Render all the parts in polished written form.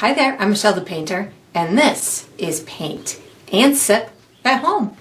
Hi there, I'm Michelle the Painter, and this is Paint and Sip at Home.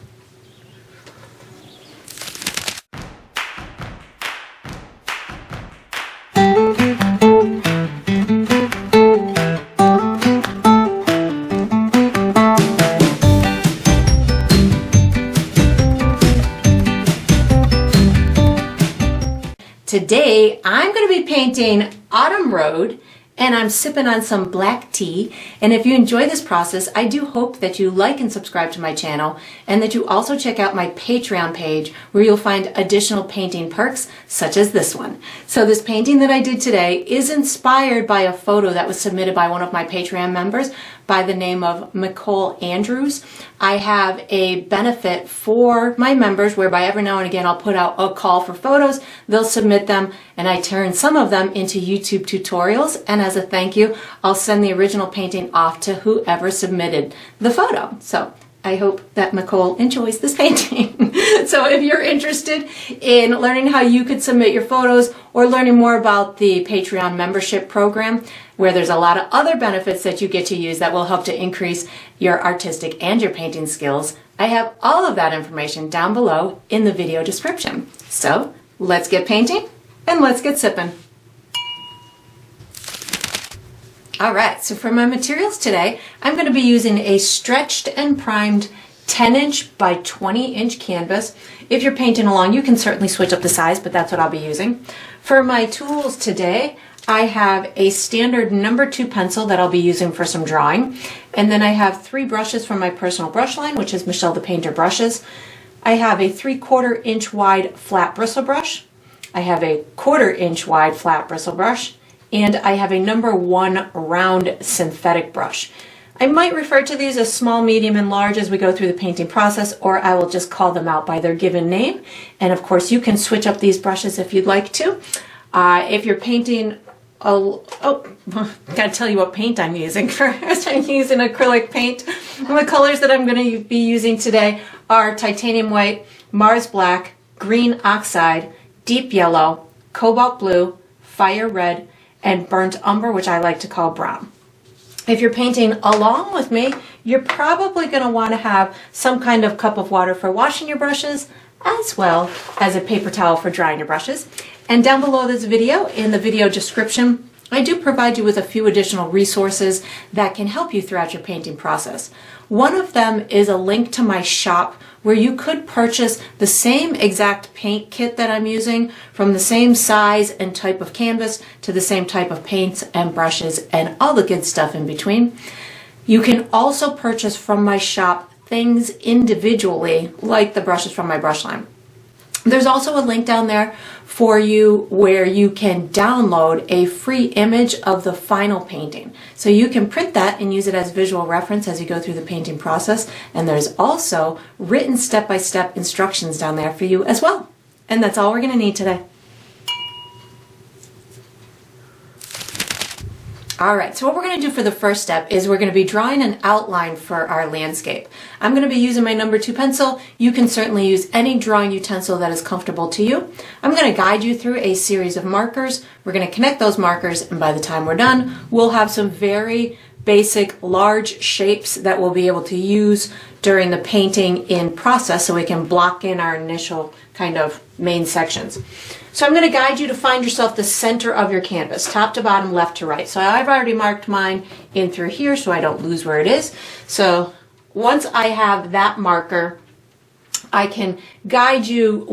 Today, I'm going to be painting Autumn Road, and I'm sipping on some black tea. And if you enjoy this process, I do hope that you like and subscribe to my channel, and that you also check out my Patreon page, where you'll find additional painting perks such as this one. So this painting that I did today is inspired by a photo that was submitted by one of my Patreon members by the name of Nicole Andrews. I have a benefit for my members whereby every now and again I'll put out a call for photos, they'll submit them, and I turn some of them into YouTube tutorials, and as a thank you, I'll send the original painting off to whoever submitted the photo. So I hope that Nicole enjoys this painting. So if you're interested in learning how you could submit your photos or learning more about the Patreon membership program, where there's a lot of other benefits that you get to use that will help to increase your artistic and your painting skills, I have all of that information down below in the video description. So let's get painting and let's get sipping. All right, so for my materials today, I'm going to be using a stretched and primed 10-inch by 20-inch canvas. If you're painting along, you can certainly switch up the size, but that's what I'll be using. For my tools today, I have a standard number 2 pencil that I'll be using for some drawing. And then I have 3 brushes from my personal brush line, which is Michelle the Painter brushes. I have a 3/4 inch wide flat bristle brush. I have a 1/4 inch wide flat bristle brush. And I have a number 1 round synthetic brush. I might refer to these as small, medium, and large as we go through the painting process, or I will just call them out by their given name. And of course, you can switch up these brushes if you'd like to. If you're painting, gotta tell you what paint I'm using first. I'm using acrylic paint. And the colors that I'm going to be using today are titanium white, Mars black, green oxide, deep yellow, cobalt blue, fire red, and burnt umber, which I like to call brown. If you're painting along with me, you're probably going to want to have some kind of cup of water for washing your brushes, as well as a paper towel for drying your brushes. And down below this video, in the video description, I do provide you with a few additional resources that can help you throughout your painting process. One of them is a link to my shop where you could purchase the same exact paint kit that I'm using, from the same size and type of canvas to the same type of paints and brushes and all the good stuff in between. You can also purchase from my shop things individually, like the brushes from my brush line. There's also a link down there for you where you can download a free image of the final painting. So you can print that and use it as visual reference as you go through the painting process. And there's also written step-by-step instructions down there for you as well. And that's all we're going to need today. All right, so what we're going to do for the first step is we're going to be drawing an outline for our landscape. I'm going to be using my number 2 pencil. You can certainly use any drawing utensil that is comfortable to you. I'm going to guide you through a series of markers. We're going to connect those markers, and by the time we're done, we'll have some very basic large shapes that we'll be able to use during the painting in process so we can block in our initial kind of main sections. So I'm going to guide you to find yourself the center of your canvas, top to bottom, left to right. So I've already marked mine in through here so I don't lose where it is. So once I have that marker, I can guide you.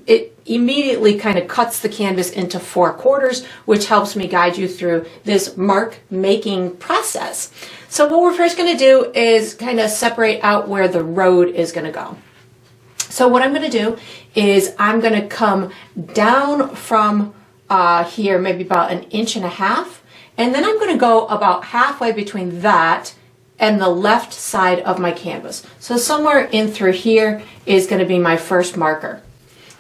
It immediately kind of cuts the canvas into 4 quarters, which helps me guide you through this mark making process. So what we're first going to do is kind of separate out where the road is going to go. So what I'm going to do is I'm going to come down from here, maybe about 1.5 inches, and then I'm going to go about halfway between that and the left side of my canvas. So somewhere in through here is going to be my first marker.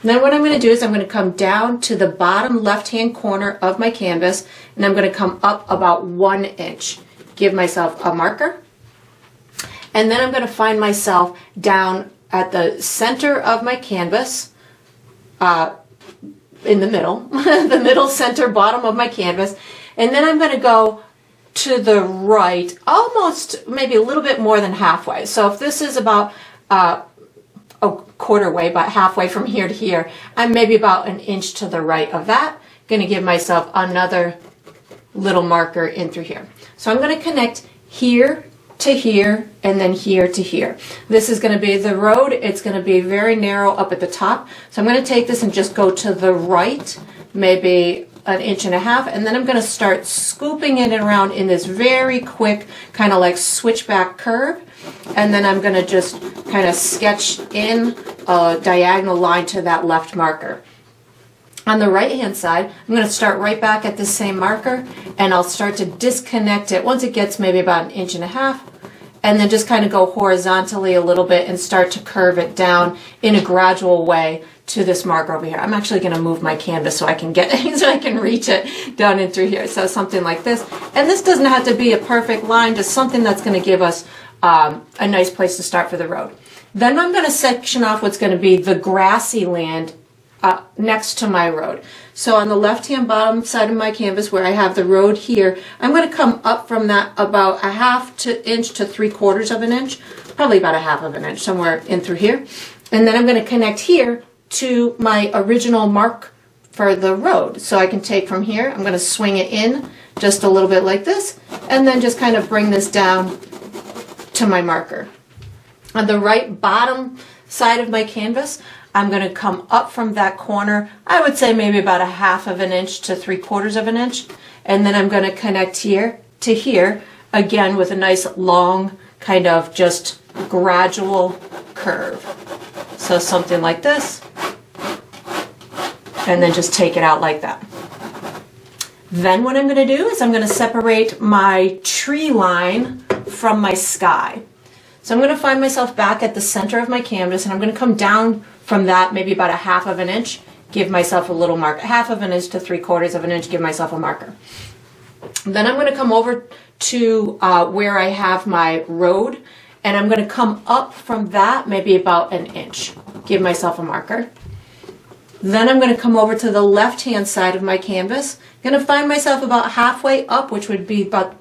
And then what I'm going to do is I'm going to come down to the bottom left-hand corner of my canvas, and I'm going to come up about 1 inch. Give myself a marker, and then I'm going to find myself down at the center of my canvas, in the middle, the middle center bottom of my canvas, and then I'm going to go to the right, almost maybe a little bit more than halfway. So if this is about a quarter way, about halfway from here to here, I'm maybe about an inch to the right of that. Going to give myself another little marker in through here. So I'm going to connect here to here and then here to here. This is going to be the road. It's going to be very narrow up at the top. So I'm going to take this and just go to the right, maybe an inch and a half, and then I'm going to start scooping it around in this very quick kind of like switchback curve, and then I'm going to just kind of sketch in a diagonal line to that left marker. On the right hand side, I'm going to start right back at the same marker, and I'll start to disconnect it once it gets maybe about an inch and a half, and then just kind of go horizontally a little bit and start to curve it down in a gradual way to this marker over here. I'm actually going to move my canvas so I can get so I can reach it down in through here. So something like this, and this doesn't have to be a perfect line, just something that's going to give us a nice place to start for the road. Then I'm going to section off what's going to be the grassy land next to my road. So on the left hand bottom side of my canvas where I have the road here, I'm going to come up from that about a half inch to 3/4 of an inch, probably about a half of an inch, somewhere in through here. And then I'm going to connect here to my original mark for the road. So I can take from here, I'm going to swing it in just a little bit like this, and then just kind of bring this down to my marker. On the right bottom side of my canvas, I'm going to come up from that corner, I would say maybe about a half of an inch to 3/4 of an inch, and then I'm going to connect here to here, again with a nice long kind of just gradual curve. So something like this, and then just take it out like that. Then what I'm going to do is I'm going to separate my tree line from my sky. So I'm going to find myself back at the center of my canvas, and I'm going to come down from that maybe about a half of an inch, give myself a little mark, half of an inch to 3/4 of an inch, give myself a marker. Then I'm going to come over to where I have my road, and I'm going to come up from that maybe about an inch, give myself a marker. Then I'm going to come over to the left hand side of my canvas, going to find myself about halfway up, which would be about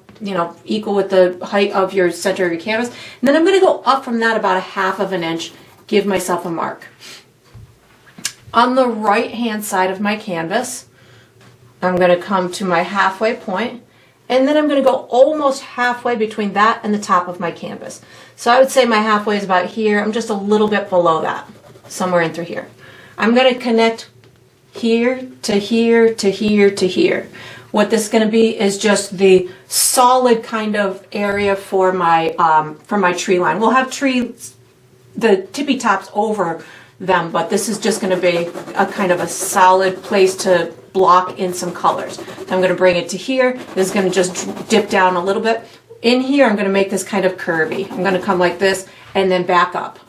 equal with the height of your center of your canvas. And then I'm going to go up from that about a half of an inch, give myself a mark. On the right hand side of my canvas, I'm going to come to my halfway point, and then I'm going to go almost halfway between that and the top of my canvas. So I would say my halfway is about here. I'm just a little bit below that, somewhere in through here. I'm going to connect here to here to here to here. What this is going to be is just the solid kind of area for my tree line. We'll have trees, the tippy tops over them, but this is just going to be a kind of a solid place to block in some colors. I'm going to bring it to here. This is going to just dip down a little bit. In here, I'm going to make this kind of curvy. I'm going to come like this and then back up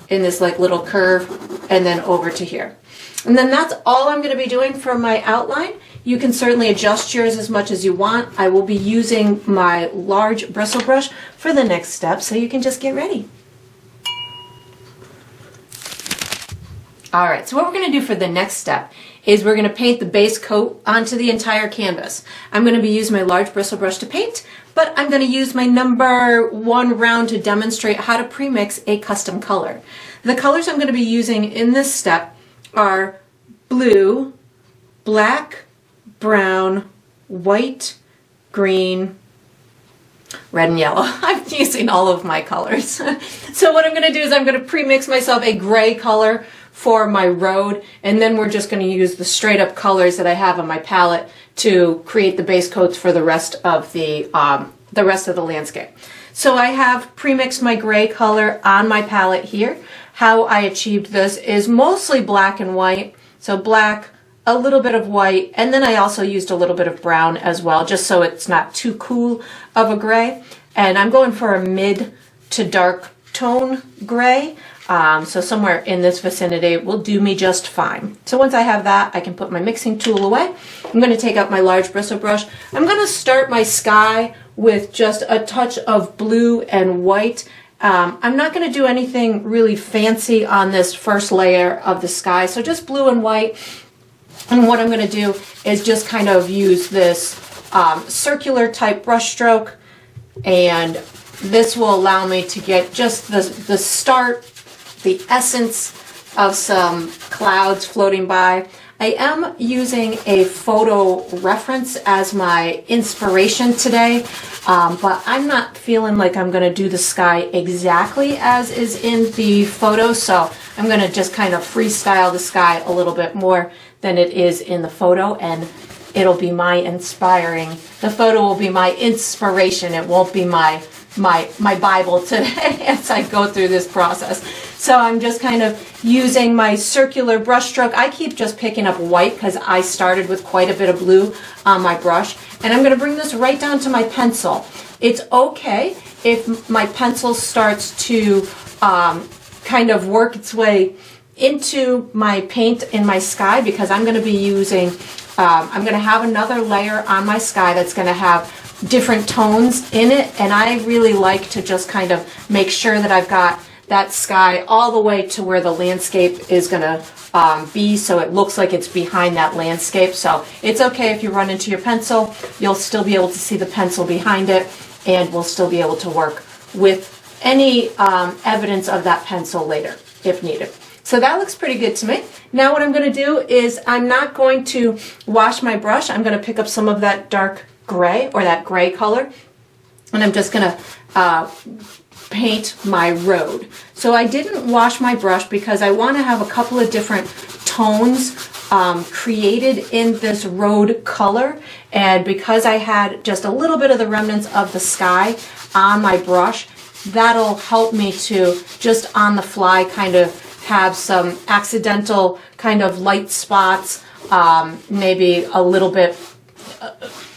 in this like little curve and then over to here. And then that's all I'm going to be doing for my outline. You can certainly adjust yours as much as you want. I will be using my large bristle brush for the next step, so you can just get ready. All right, so what we're going to do for the next step is we're going to paint the base coat onto the entire canvas. I'm going to be using my large bristle brush to paint, but I'm going to use my number 1 round to demonstrate how to pre-mix a custom color. The colors I'm going to be using in this step are blue, black, brown, white, green, red, and yellow. I'm using all of my colors. So what I'm going to do is I'm going to pre-mix myself a gray color for my road, and then we're just going to use the straight up colors that I have on my palette to create the base coats for the rest of the landscape. So I have pre-mixed my gray color on my palette here. How I achieved this is mostly black and white. So black, a little bit of white, and then I also used a little bit of brown as well, just so it's not too cool of a gray. And I'm going for a mid to dark tone gray. So somewhere in this vicinity will do me just fine. So once I have that, I can put my mixing tool away. I'm going to take out my large bristle brush. I'm going to start my sky with just a touch of blue and white. I'm not going to do anything really fancy on this first layer of the sky, so just blue and white. And what I'm going to do is just kind of use this circular type brush stroke, and this will allow me to get just the start, the essence of some clouds floating by. I am using a photo reference as my inspiration today, but I'm not feeling like I'm going to do the sky exactly as is in the photo, so I'm going to just kind of freestyle the sky a little bit more than it is in the photo, and it'll be my inspiring. The photo will be my inspiration. It won't be my Bible today as I go through this process. So I'm just kind of using my circular brush stroke. I keep just picking up white because I started with quite a bit of blue on my brush. And I'm going to bring this right down to my pencil. It's okay if my pencil starts to kind of work its way into my paint in my sky, because I'm going to be using, I'm going to have another layer on my sky that's going to have different tones in it, and I really like to just kind of make sure that I've got that sky all the way to where the landscape is going to be, so it looks like it's behind that landscape. So it's okay if you run into your pencil, you'll still be able to see the pencil behind it, and we'll still be able to work with any evidence of that pencil later if needed. So that looks pretty good to me. Now what I'm going to do is I'm not going to wash my brush. I'm going to pick up some of that dark gray, or that gray color, and I'm just going to paint my road. So I didn't wash my brush because I want to have a couple of different tones created in this road color, and because I had just a little bit of the remnants of the sky on my brush, that'll help me to just on the fly kind of have some accidental kind of light spots, maybe a little bit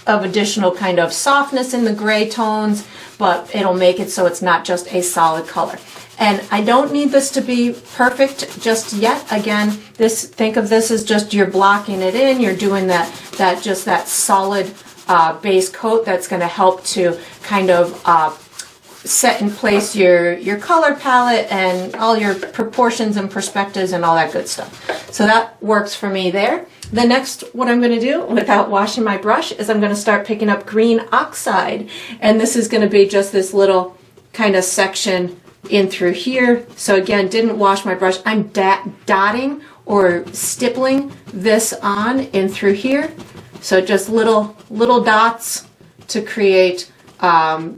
of additional kind of softness in the gray tones, but it'll make it so it's not just a solid color. And I don't need this to be perfect just yet. Again, think of this as just you're blocking it in, you're doing that solid base coat that's going to help to kind of set in place your color palette and all your proportions and perspectives and all that good stuff. So that works for me there. The next, what I'm going to do without washing my brush is I'm going to start picking up green oxide, and this is going to be just this little kind of section in through here. So again, didn't wash my brush. I'm dotting or stippling this on in through here. So just little dots to create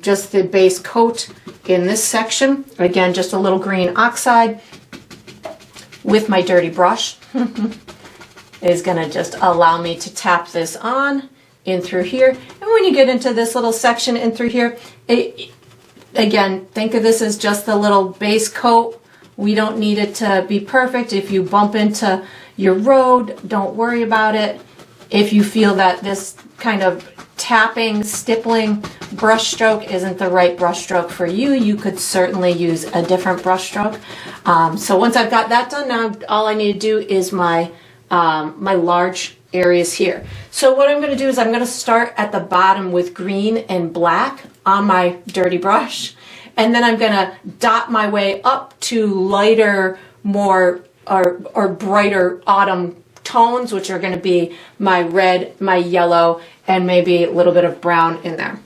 just the base coat in this section. Again, just a little green oxide with my dirty brush is going to just allow me to tap this on in through here. And when you get into this little section in through here, again, think of this as just the little base coat. We don't need it to be perfect. If you bump into your road, don't worry about it. If you feel that this kind of tapping, stippling brush stroke isn't the right brush stroke for you, you could certainly use a different brush stroke. So once I've got that done, now all I need to do is my large areas here. So what I'm going to do is I'm going to start at the bottom with green and black on my dirty brush, and then I'm going to dot my way up to lighter, more or brighter autumn tones, which are going to be my red, my yellow, and maybe a little bit of brown in there.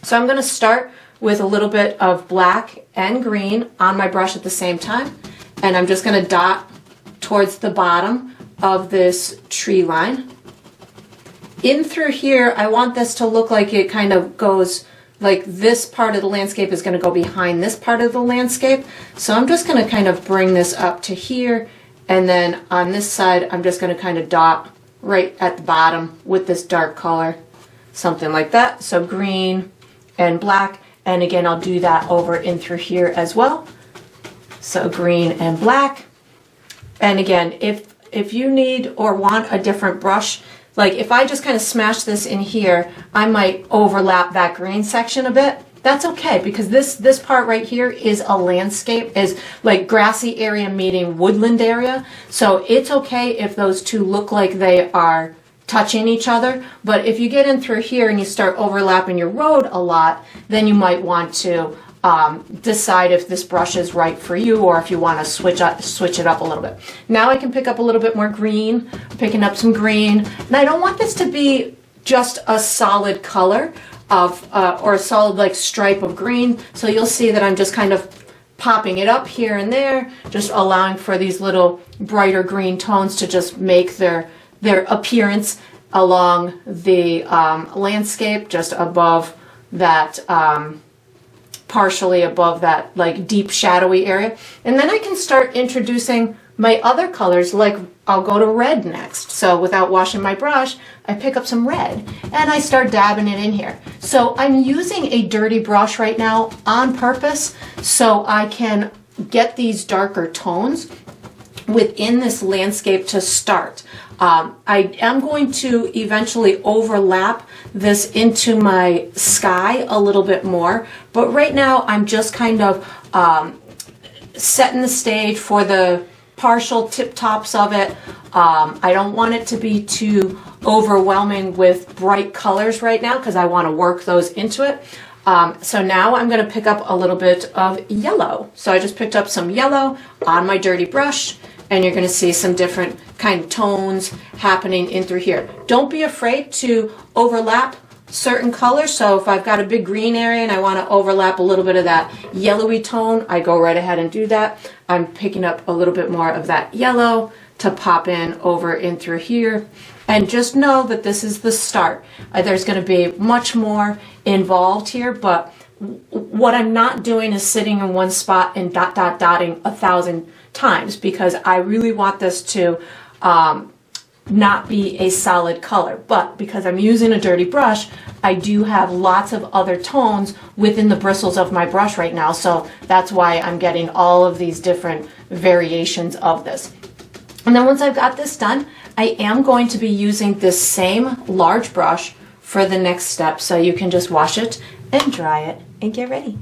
So I'm going to start with a little bit of black and green on my brush at the same time, and I'm just going to dot towards the bottom of this tree line. In through here, I want this to look like it kind of goes like this part of the landscape is going to go behind this part of the landscape. So I'm just going to kind of bring this up to here, and then on this side I'm just going to kind of dot right at the bottom with this dark color, something like that. So green and black, and again I'll do that over in through here as well. So green and black. And again, if you need or want a different brush, like if I just kind of smash this in here, I might overlap that green section a bit. That's okay, because this part right here is a landscape, is like grassy area meeting woodland area. So it's okay if those two look like they are touching each other. But if you get in through here and you start overlapping your road a lot, then you might want to decide if this brush is right for you, or if you want to switch it up a little bit. Now I can pick up a little bit more green, picking up some green, and I don't want this to be just a solid color of, or a solid like stripe of green. So you'll see that I'm just kind of popping it up here and there, just allowing for these little brighter green tones to just make their appearance along the landscape, just above that, partially above that like deep shadowy area. And then I can start introducing my other colors, like I'll go to red next. So without washing my brush, I pick up some red and I start dabbing it in here. So I'm using a dirty brush right now on purpose so I can get these darker tones within this landscape to start. I am going to eventually overlap this into my sky a little bit more, but right now I'm just kind of setting the stage for the partial tip tops of it. I don't want it to be too overwhelming with bright colors right now because I want to work those into it. So now I'm going to pick up a little bit of yellow. So I just picked up some yellow on my dirty brush, and you're going to see some different kind of tones happening in through here. Don't be afraid to overlap certain colors. So if I've got a big green area and I want to overlap a little bit of that yellowy tone, I go right ahead and do that. I'm picking up a little bit more of that yellow to pop in over in through here. And just know that this is the start. There's going to be much more involved here, but what I'm not doing is sitting in one spot and dotting 1,000 times, because I really want this to not be a solid color. But because I'm using a dirty brush, I do have lots of other tones within the bristles of my brush right now. So that's why I'm getting all of these different variations of this. And then once I've got this done, I am going to be using this same large brush for the next step. So you can just wash it and dry it and get ready.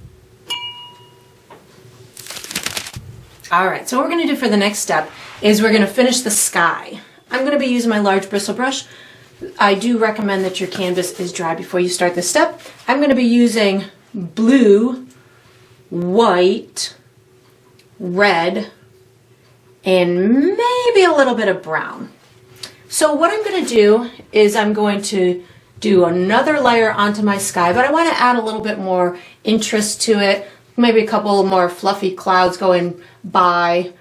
All right, so what we're going to do for the next step is we're going to finish the sky. I'm going to be using my large bristle brush. I do recommend that your canvas is dry before you start this step. I'm going to be using blue, white, red, and maybe a little bit of brown. So what I'm going to do is I'm going to do another layer onto my sky, but I want to add a little bit more interest to it. Maybe a couple more fluffy clouds going by.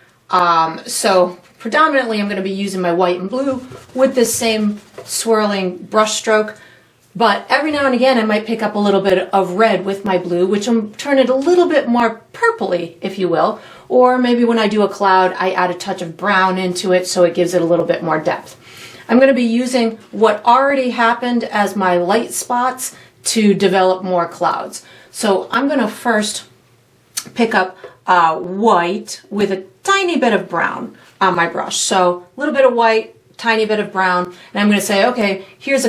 So predominantly I'm going to be using my white and blue with this same swirling brush stroke. But every now and again I might pick up a little bit of red with my blue, which will turn it a little bit more purpley, if you will. Or maybe when I do a cloud, I add a touch of brown into it so it gives it a little bit more depth. I'm going to be using what already happened as my light spots to develop more clouds. So I'm going to first pick up white with a tiny bit of brown on my brush. So a little bit of white, tiny bit of brown, and I'm going to say, okay, here's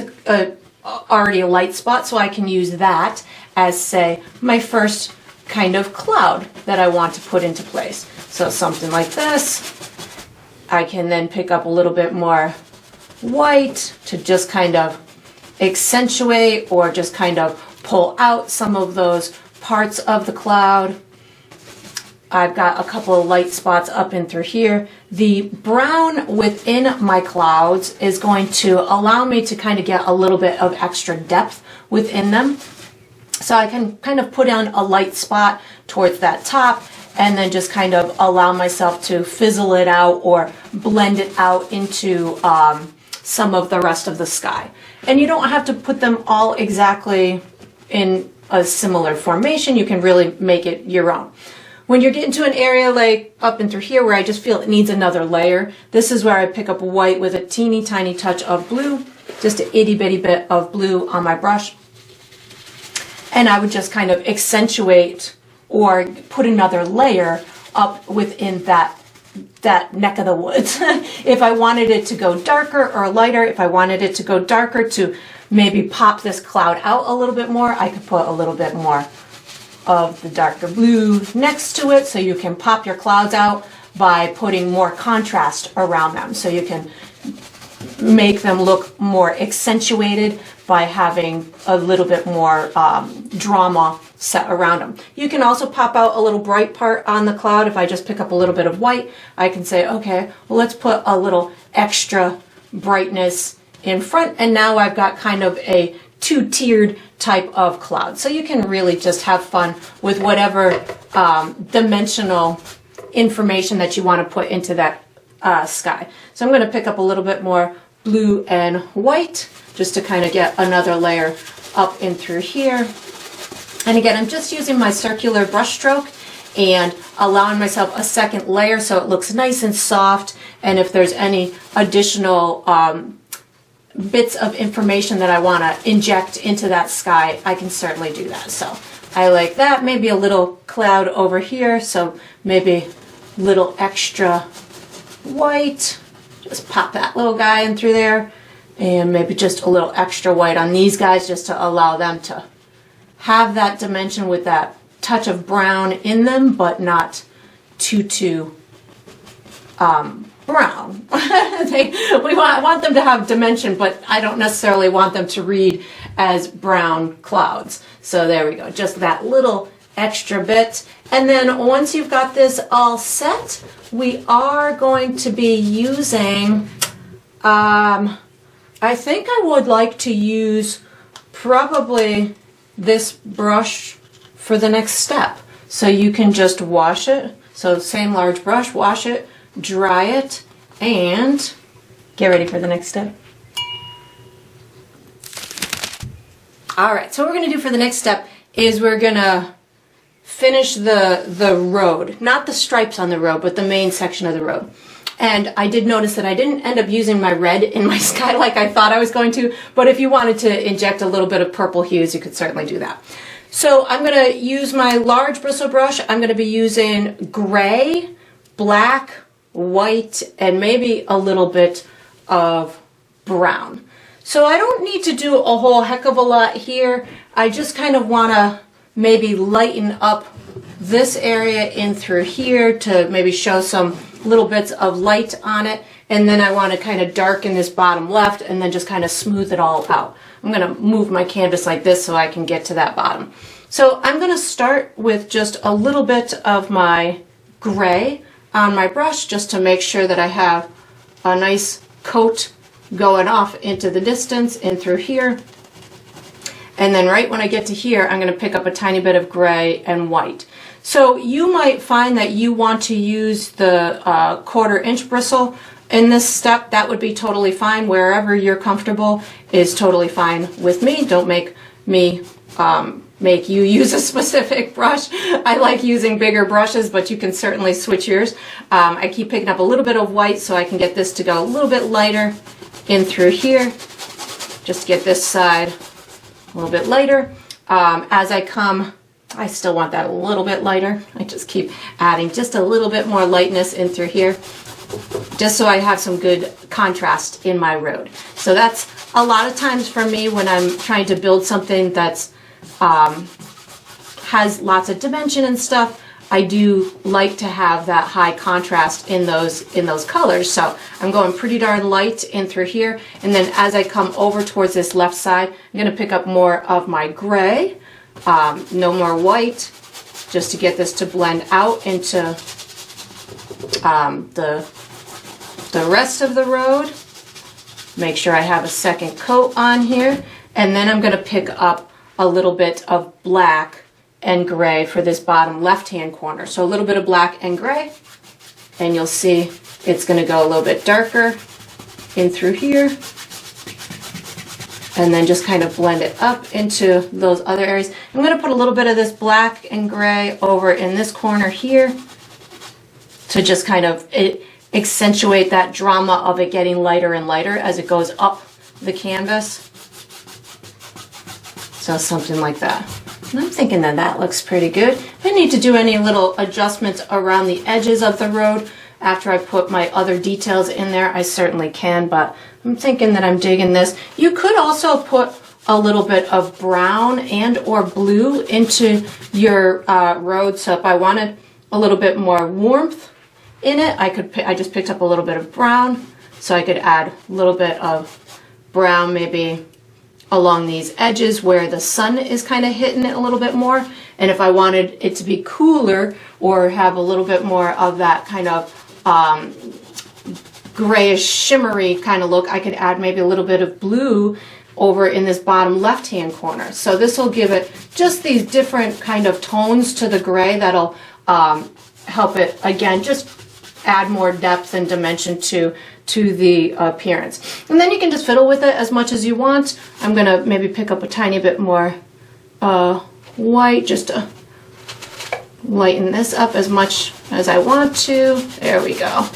already a light spot, so I can use that as, say, my first kind of cloud that I want to put into place. So something like this. I can then pick up a little bit more white to just kind of accentuate or just kind of pull out some of those parts of the cloud. I've got a couple of light spots up in through here. The brown within my clouds is going to allow me to kind of get a little bit of extra depth within them. So I can kind of put on a light spot towards that top and then just kind of allow myself to fizzle it out or blend it out into some of the rest of the sky. And you don't have to put them all exactly in a similar formation. You can really make it your own. When you're getting to an area like up and through here where I just feel it needs another layer, this is where I pick up white with a teeny tiny touch of blue, just an itty bitty bit of blue on my brush. And I would just kind of accentuate or put another layer up within that neck of the woods. If I wanted it to go darker or lighter, if I wanted it to go darker to maybe pop this cloud out a little bit more, I could put a little bit more of the darker blue next to it, so you can pop your clouds out by putting more contrast around them. So you can make them look more accentuated by having a little bit more drama set around them. You can also pop out a little bright part on the cloud. If I just pick up a little bit of white, I can say, okay, well, let's put a little extra brightness in front, and now I've got kind of a two-tiered type of cloud. So you can really just have fun with whatever dimensional information that you want to put into that sky. So I'm going to pick up a little bit more blue and white just to kind of get another layer up in through here. And again, I'm just using my circular brush stroke and allowing myself a second layer so it looks nice and soft. And if there's any additional bits of information that I want to inject into that sky, I can certainly do that. So I like that. Maybe a little cloud over here, so maybe a little extra white. Just pop that little guy in through there, and maybe just a little extra white on these guys just to allow them to have that dimension with that touch of brown in them, but not too brown. I want them to have dimension, but I don't necessarily want them to read as brown clouds. So there we go, just that little extra bit. And then once you've got this all set, we are going to be using, I think I would like to use probably this brush for the next step. So you can just wash it. So same large brush, wash it, dry it, and get ready for the next step. All right, so what we're gonna do for the next step is we're gonna finish the road, not the stripes on the road, but the main section of the road. And I did notice that I didn't end up using my red in my sky like I thought I was going to, but if you wanted to inject a little bit of purple hues, you could certainly do that. So I'm gonna use my large bristle brush. I'm gonna be using gray, black, white, and maybe a little bit of brown. So I don't need to do a whole heck of a lot here. I just kind of wanna maybe lighten up this area in through here to maybe show some little bits of light on it, and then I want to kind of darken this bottom left and then just kind of smooth it all out. I'm going to move my canvas like this so I can get to that bottom. So I'm going to start with just a little bit of my gray on my brush just to make sure that I have a nice coat going off into the distance in through here. And then right when I get to here, I'm going to pick up a tiny bit of gray and white. So you might find that you want to use the 1/4 inch bristle in this step. That would be totally fine. Wherever you're comfortable is totally fine with me. Don't make me make you use a specific brush. I like using bigger brushes, but you can certainly switch yours. I keep picking up a little bit of white so I can get this to go a little bit lighter in through here. Just get this side a little bit lighter. As I come, I still want that a little bit lighter. I just keep adding just a little bit more lightness in through here, just so I have some good contrast in my road. So that's a lot of times for me when I'm trying to build something that's has lots of dimension and stuff. I do like to have that high contrast in those colors. So I'm going pretty darn light in through here, and then as I come over towards this left side, I'm going to pick up more of my gray. No more white, just to get this to blend out into the rest of the road. Make sure I have a second coat on here, and then I'm going to pick up a little bit of black and gray for this bottom left-hand corner. So a little bit of black and gray, and you'll see it's going to go a little bit darker in through here. And then just kind of blend it up into those other areas. I'm going to put a little bit of this black and gray over in this corner here to just kind of accentuate that drama of it getting lighter and lighter as it goes up the canvas. So something like that. And I'm thinking that that looks pretty good. If I need to do any little adjustments around the edges of the road after I put my other details in there, I certainly can, but I'm thinking that I'm digging this. You could also put a little bit of brown and or blue into your road. So if I wanted a little bit more warmth in it, I just picked up a little bit of brown, so I could add a little bit of brown maybe along these edges where the sun is kind of hitting it a little bit more. And if I wanted it to be cooler or have a little bit more of that kind of grayish shimmery kind of look, I could add maybe a little bit of blue over in this bottom left-hand corner. So this will give it just these different kind of tones to the gray that'll help it, again, just add more depth and dimension to the appearance. And then you can just fiddle with it as much as you want. I'm gonna maybe pick up a tiny bit more white just to lighten this up as much as I want to. There we go.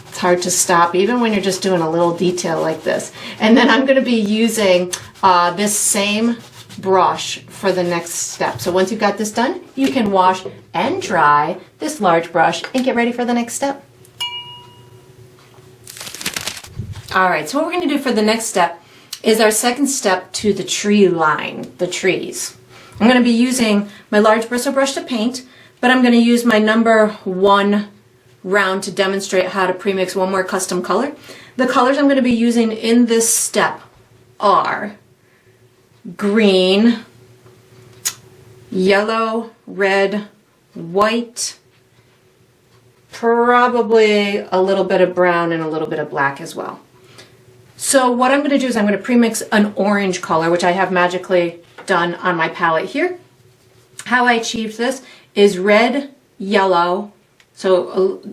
It's hard to stop even when you're just doing a little detail like this. And then I'm going to be using this same brush for the next step. So once you've got this done, you can wash and dry this large brush and get ready for the next step. All right, so what we're going to do for the next step is our second step to the tree line, the trees. I'm going to be using my large bristle brush to paint, but I'm going to use my number 1 round to demonstrate how to premix one more custom color. The colors I'm going to be using in this step are green, yellow, red, white, probably a little bit of brown and a little bit of black as well. So what I'm going to do is I'm going to premix an orange color, which I have magically done on my palette here. How I achieved this is red, yellow, so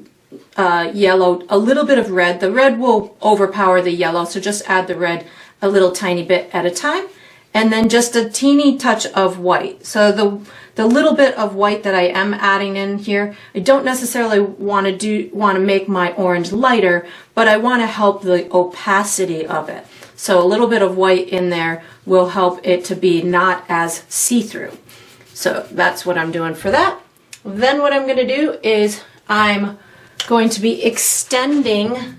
yellow, a little bit of red. The red will overpower the yellow, so just add the red a little tiny bit at a time. And then just a teeny touch of white. So the little bit of white that I am adding in here, I don't necessarily want to make my orange lighter, but I want to help the opacity of it. So a little bit of white in there will help it to be not as see-through. So that's what I'm doing for that. Then what I'm going to do is I'm going to be extending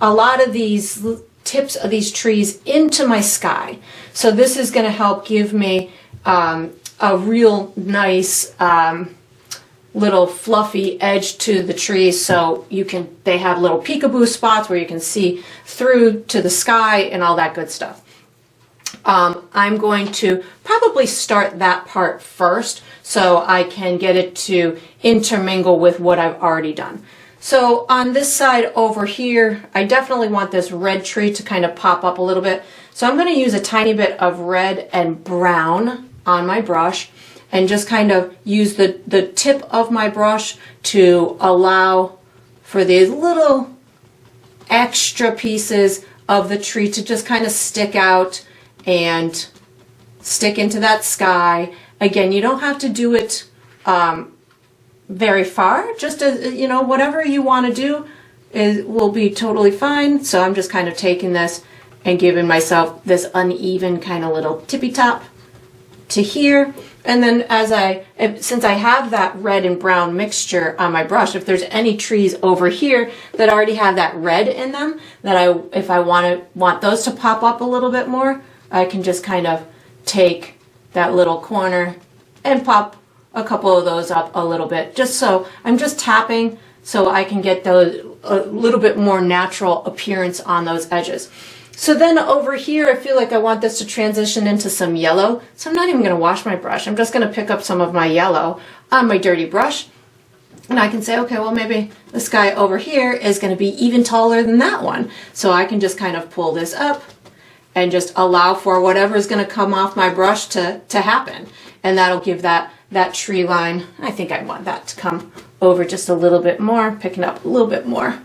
a lot of these tips of these trees into my sky. So this is going to help give me a real nice little fluffy edge to the trees, so they have little peekaboo spots where you can see through to the sky and all that good stuff. I'm going to probably start that part first so I can get it to intermingle with what I've already done. So on this side over here, I definitely want this red tree to kind of pop up a little bit. So I'm going to use a tiny bit of red and brown on my brush and just kind of use the tip of my brush to allow for these little extra pieces of the tree to just kind of stick out and stick into that sky. Again, you don't have to do it very far, just as, you know, whatever you want to do will be totally fine. So I'm just kind of taking this and giving myself this uneven kind of little tippy top to here. And then since I have that red and brown mixture on my brush, if there's any trees over here that already have that red in them, that if I want those to pop up a little bit more, I can just kind of take that little corner and pop a couple of those up a little bit, just so I'm just tapping so I can get a little bit more natural appearance on those edges. So then over here, I feel like I want this to transition into some yellow, so I'm not even going to wash my brush. I'm just going to pick up some of my yellow on my dirty brush, and I can say, okay, well, maybe this guy over here is going to be even taller than that one. So I can just kind of pull this up and just allow for whatever is going to come off my brush to happen. And that'll give that tree line, I think I want that to come over just a little bit more, picking up a little bit more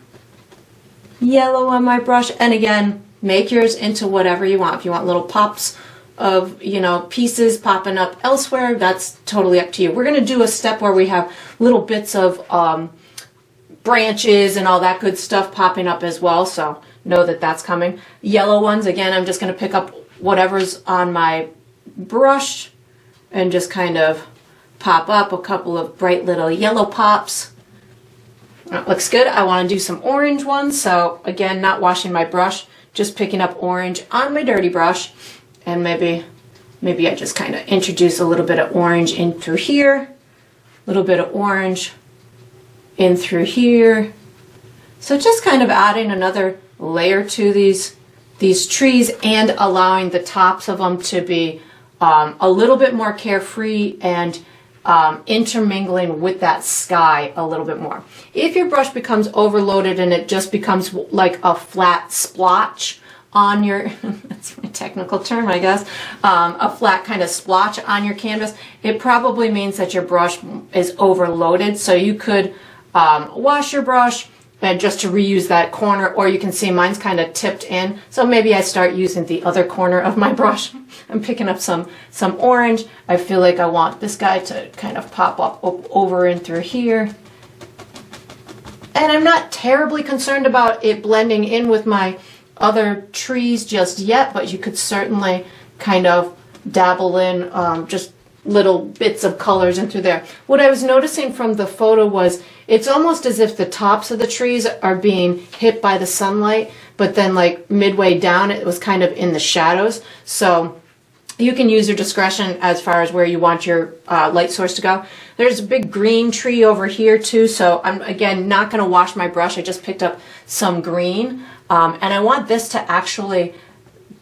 yellow on my brush. And again, make yours into whatever you want. If you want little pops of, you know, pieces popping up elsewhere, that's totally up to you. We're going to do a step where we have little bits of branches and all that good stuff popping up as well, so know that that's coming. Yellow ones, again, I'm just going to pick up whatever's on my brush and just kind of pop up a couple of bright little yellow pops. That looks good. I want to do some orange ones, so again, not washing my brush, just picking up orange on my dirty brush, and maybe I just kind of introduce a little bit of orange in through here, a little bit of orange in through here. So just kind of adding another layer to these trees and allowing the tops of them to be a little bit more carefree and intermingling with that sky a little bit more. If your brush becomes overloaded and it just becomes like a flat splotch on your, that's my technical term, I guess, a flat kind of splotch on your canvas, it probably means that your brush is overloaded. So you could wash your brush and just to reuse that corner, or you can see mine's kind of tipped in. So maybe I start using the other corner of my brush. I'm picking up some orange. I feel like I want this guy to kind of pop up over and through here. And I'm not terribly concerned about it blending in with my other trees just yet, but you could certainly kind of dabble in just little bits of colors in through there. What I was noticing from the photo was it's almost as if the tops of the trees are being hit by the sunlight, but then like midway down it was kind of in the shadows. So you can use your discretion as far as where you want your light source to go. There's a big green tree over here too, so I'm again not going to wash my brush. I just picked up some green, and I want this to actually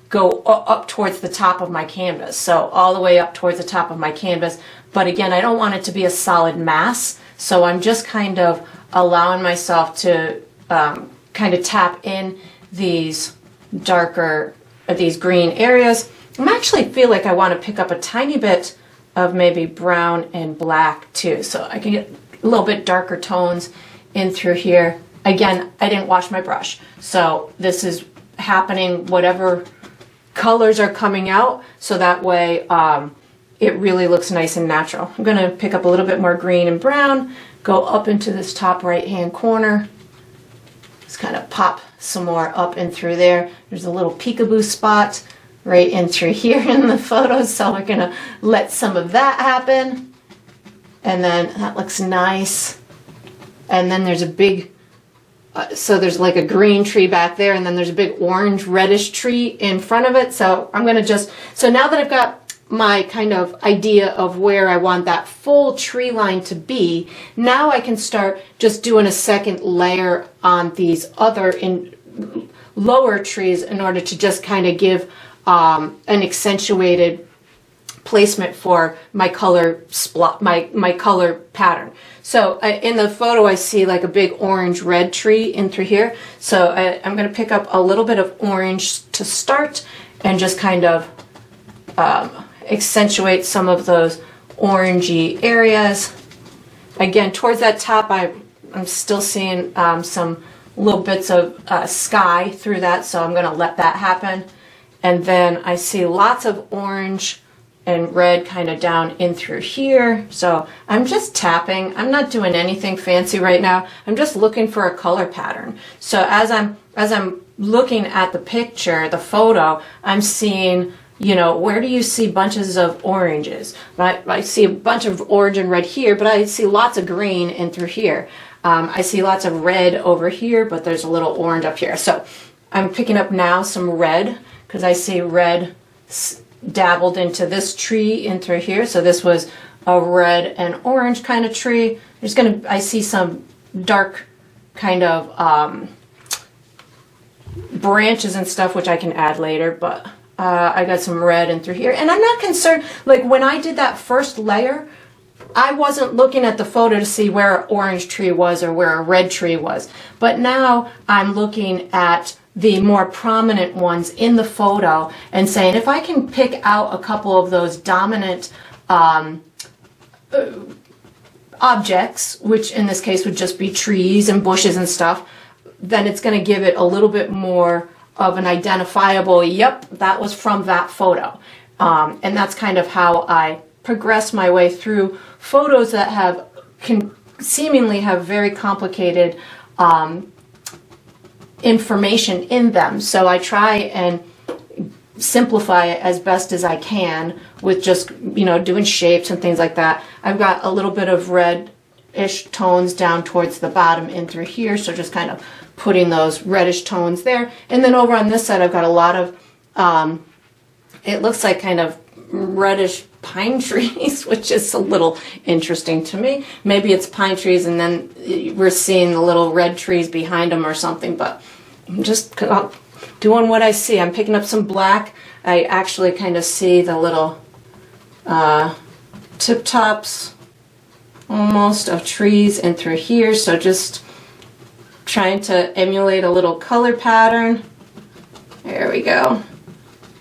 go up towards the top of my canvas, so all the way up towards the top of my canvas. But again, I don't want it to be a solid mass, so I'm just kind of allowing myself to kind of tap in these darker, these green areas. I actually feel like I want to pick up a tiny bit of maybe brown and black too, so I can get a little bit darker tones in through here. Again, I didn't wash my brush, so this is happening whatever colors are coming out, so that way it really looks nice and natural. I'm going to pick up a little bit more green and brown, go up into this top right hand corner, just kind of pop some more up and through there. There's a little peekaboo spot right in through here in the photos, so we're going to let some of that happen, and then that looks nice. And then there's a big so there's like a green tree back there, and then there's a big orange reddish tree in front of it. So I'm going to just, so now that I've got my kind of idea of where I want that full tree line to be, now I can start just doing a second layer on these other lower trees in order to just kind of give an accentuated placement for my color my color pattern. So in the photo I see like a big orange red tree in through here, so I'm going to pick up a little bit of orange to start and just kind of accentuate some of those orangey areas. Again, towards that top I'm still seeing some little bits of sky through that, so I'm going to let that happen. And then I see lots of orange and red kind of down in through here. So I'm just tapping. I'm not doing anything fancy right now. I'm just looking for a color pattern. So as I'm looking at the picture, the photo, I'm seeing, you know, where do you see bunches of oranges? I see a bunch of orange and red here, but I see lots of green in through here. I see lots of red over here, but there's a little orange up here. So I'm picking up now some red, because I see red dabbled into this tree in through here. So this was a red and orange kind of tree. I see some dark kind of branches and stuff, which I can add later, but I got some red in through here. And I'm not concerned, like when I did that first layer, I wasn't looking at the photo to see where an orange tree was or where a red tree was. But now I'm looking at the more prominent ones in the photo and saying, if I can pick out a couple of those dominant objects, which in this case would just be trees and bushes and stuff, then it's going to give it a little bit more of an identifiable, yep, that was from that photo. And that's kind of how I progress my way through photos that can seemingly have very complicated information in them. So I try and simplify it as best as I can with just, you know, doing shapes and things like that. I've got a little bit of reddish tones down towards the bottom in through here, so just kind of putting those reddish tones there. And then over on this side I've got a lot of it looks like kind of reddish pine trees, which is a little interesting to me. Maybe it's pine trees and then we're seeing the little red trees behind them or something, but I'm just doing what I see. I'm picking up some black. I actually kind of see the little tip tops almost of trees in through here. So just trying to emulate a little color pattern. There we go.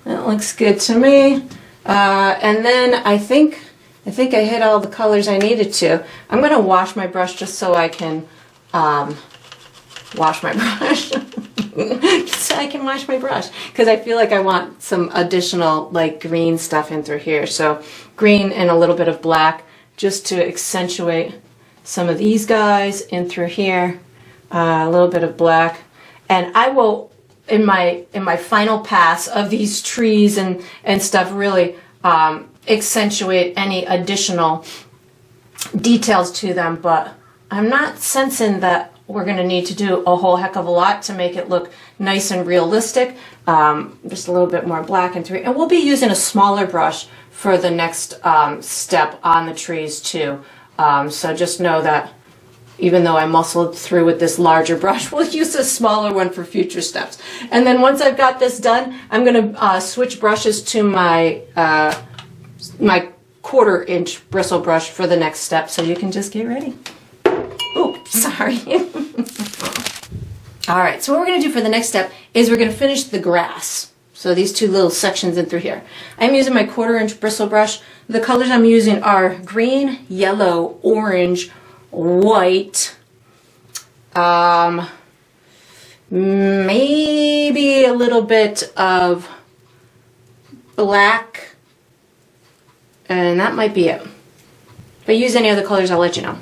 That looks good to me. And then I think I hit all the colors I needed to. I'm going to wash my brush just so I can wash my brush. So I can wash my brush because I feel like I want some additional like green stuff in through here. So green and a little bit of black just to accentuate some of these guys in through here. A little bit of black, and I will in my final pass of these trees and stuff really accentuate any additional details to them, but I'm not sensing that we're going to need to do a whole heck of a lot to make it look nice and realistic. Just a little bit more black and through, and we'll be using a smaller brush for the next step on the trees too. So just know that even though I muscled through with this larger brush, we'll use a smaller one for future steps. And then once I've got this done, I'm going to switch brushes to my my 1/4 inch bristle brush for the next step, so you can just get ready. Oh, sorry. All right, so what we're going to do for the next step is we're going to finish the grass. So these two little sections in through here. I'm using my 1/4 inch bristle brush. The colors I'm using are green, yellow, orange, white, maybe a little bit of black, and that might be it. If I use any other colors, I'll let you know.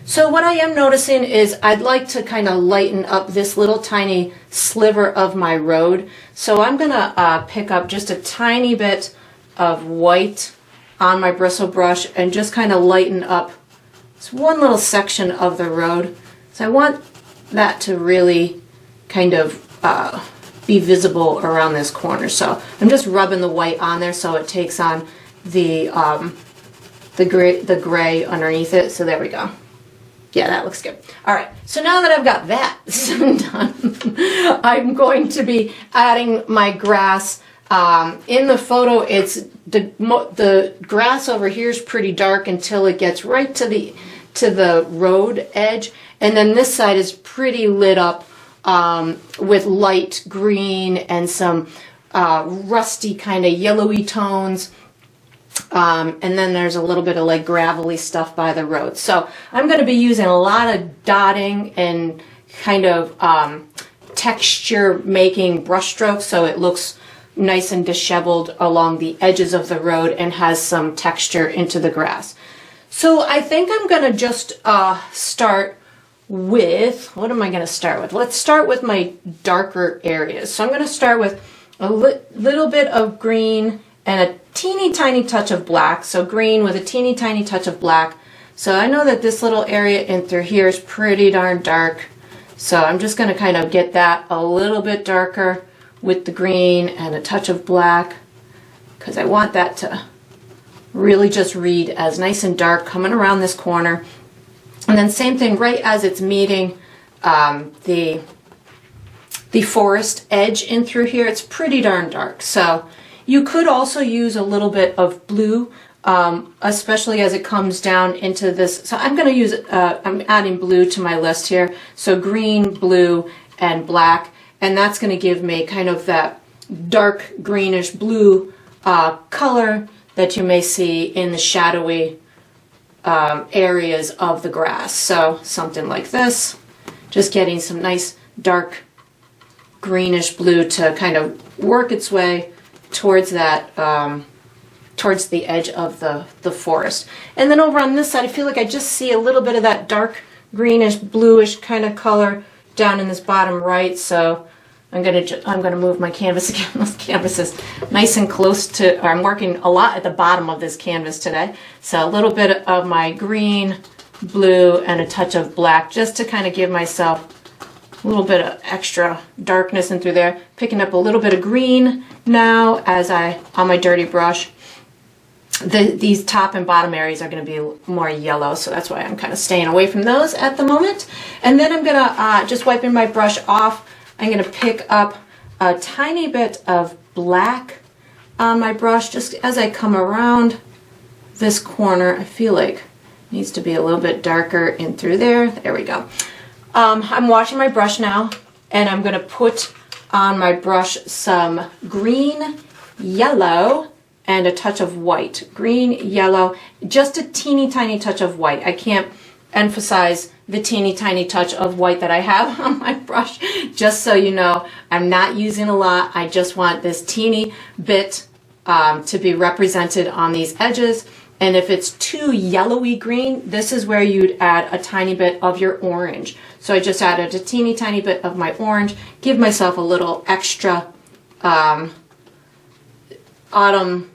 So what I am noticing is I'd like to kind of lighten up this little tiny sliver of my road. So I'm gonna pick up just a tiny bit of white on my bristle brush and just kind of lighten up this one little section of the road. So I want that to really kind of be visible around this corner. So I'm just rubbing the white on there so it takes on the gray underneath it. So there we go. Yeah, that looks good. All right, so now that I've got that done, I'm going to be adding my grass. In the photo, it's the grass over here is pretty dark until it gets right to the road edge, and then this side is pretty lit up with light green and some rusty kind of yellowy tones. And then there's a little bit of like gravelly stuff by the road. So I'm going to be using a lot of dotting and kind of texture making brush strokes so it looks nice and disheveled along the edges of the road and has some texture into the grass. So I think I'm going to just start with, what am I going to start with? Let's start with my darker areas. So I'm going to start with a little bit of green and a teeny tiny touch of black. So green with a teeny tiny touch of black. So I know that this little area in through here is pretty darn dark. So I'm just going to kind of get that a little bit darker with the green and a touch of black, because I want that to really just read as nice and dark coming around this corner. And then same thing right as it's meeting the forest edge in through here. It's pretty darn dark. So you could also use a little bit of blue, especially as it comes down into this. So I'm going to use, I'm adding blue to my list here. So green, blue, and black. And that's going to give me kind of that dark greenish blue color that you may see in the shadowy areas of the grass. So something like this. Just getting some nice dark greenish blue to kind of work its way towards that, towards the edge of the forest. And then over on this side, I feel like I just see a little bit of that dark greenish, bluish kind of color down in this bottom right. So I'm gonna move my canvas again. This canvas is nice and close to, or I'm working a lot at the bottom of this canvas today. So a little bit of my green, blue, and a touch of black, just to kind of give myself a little bit of extra darkness in through there. Picking up a little bit of green now as on my dirty brush. These top and bottom areas are going to be more yellow, so that's why I'm kind of staying away from those at the moment. And then I'm going to, just wiping my brush off, I'm going to pick up a tiny bit of black on my brush just as I come around this corner. I feel like Needs to be a little bit darker in through there. There we go. I'm washing my brush now, and I'm going to put on my brush some green, yellow, and a touch of white. Green, yellow, just a teeny tiny touch of white. I can't emphasize the teeny tiny touch of white that I have on my brush. Just so you know, I'm not using a lot. I just want this teeny bit to be represented on these edges. And if it's too yellowy green, this is where you'd add a tiny bit of your orange. So I just added a teeny tiny bit of my orange, give myself a little extra autumn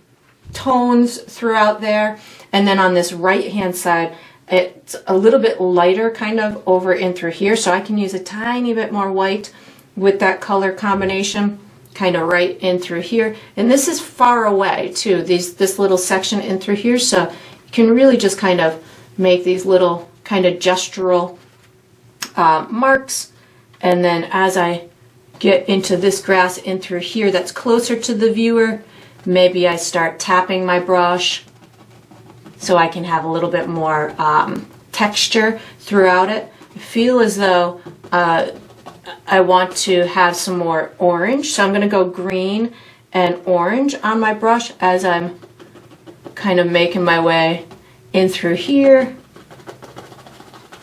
tones throughout there. And then on this right hand side, it's a little bit lighter kind of over in through here, so I can use a tiny bit more white with that color combination kind of right in through here. And this is far away too, this little section in through here, so you can really just kind of make these little kind of gestural marks. And then as I get into this grass in through here that's closer to the viewer, maybe I start tapping my brush so I can have a little bit more texture throughout it. I feel as though I want to have some more orange, so I'm going to go green and orange on my brush as I'm kind of making my way in through here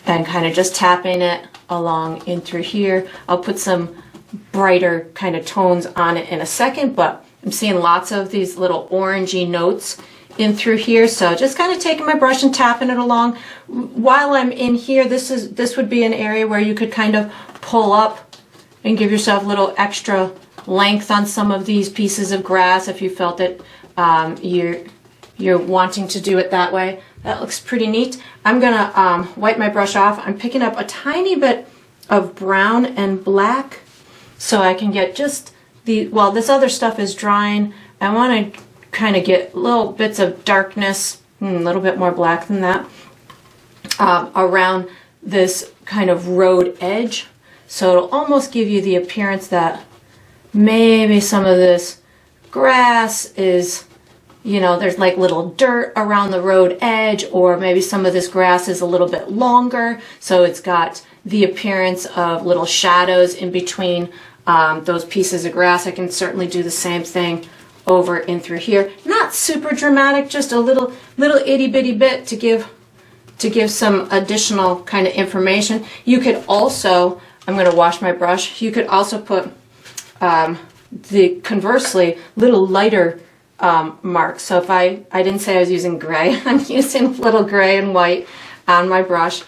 and kind of just tapping it along in through here. I'll put some brighter kind of tones on it in a second, but I'm seeing lots of these little orangey notes in through here, so just kind of taking my brush and tapping it along. While I'm in here, this would be an area where you could kind of pull up and give yourself a little extra length on some of these pieces of grass if you felt that you're wanting to do it that way. That looks pretty neat. I'm gonna wipe my brush off. I'm picking up a tiny bit of brown and black so I can get just while this other stuff is drying, I want to kind of get little bits of darkness, a little bit more black than that, around this kind of road edge. So it'll almost give you the appearance that maybe some of this grass is, you know, there's like little dirt around the road edge, or maybe some of this grass is a little bit longer, so it's got the appearance of little shadows in between those pieces of grass. I can certainly do the same thing over in through here. Not super dramatic, just a little itty bitty bit to give some additional kind of information. You could also, I'm going to wash my brush, you could also put the conversely little lighter marks. So if I didn't say I was using gray, I'm using little gray and white on my brush.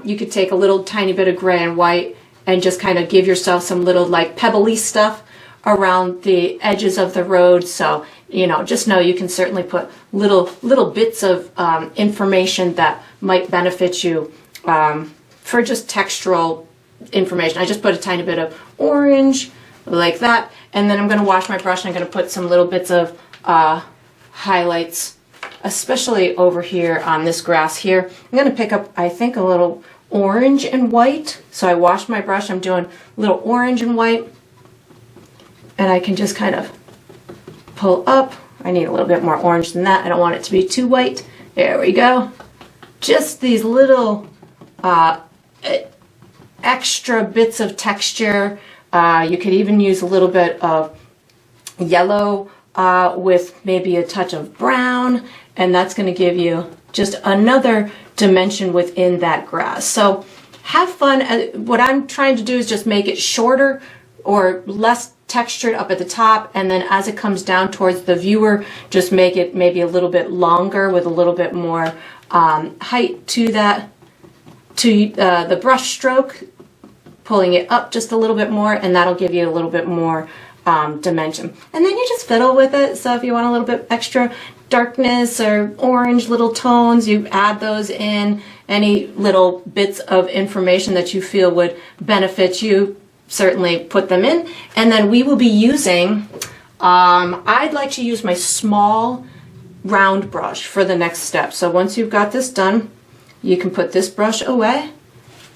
You could take a little tiny bit of gray and white and just kind of give yourself some little like pebbly stuff around the edges of the road. So, you know, just know you can certainly put little bits of information that might benefit you for just textural information. I just put a tiny bit of orange like that, and then I'm going to wash my brush and I'm going to put some little bits of highlights, especially over here on this grass here. I'm going to pick up, I think, a little orange and white. So I washed my brush, I'm doing a little orange and white, and I can just kind of pull up. I need a little bit more orange than that. I don't want it to be too white. There we go. Just these little extra bits of texture. You could even use a little bit of yellow with maybe a touch of brown, and that's going to give you just another dimension within that grass. So have fun. What I'm trying to do is just make it shorter or less textured up at the top, and then as it comes down towards the viewer, just make it maybe a little bit longer with a little bit more height to that, to the brush stroke, pulling it up just a little bit more, and that'll give you a little bit more dimension. And then you just fiddle with it. So if you want a little bit extra darkness or orange little tones, you add those in. Any little bits of information that you feel would benefit you, certainly put them in. And then we will be using, I'd like to use my small round brush for the next step. So once you've got this done, you can put this brush away,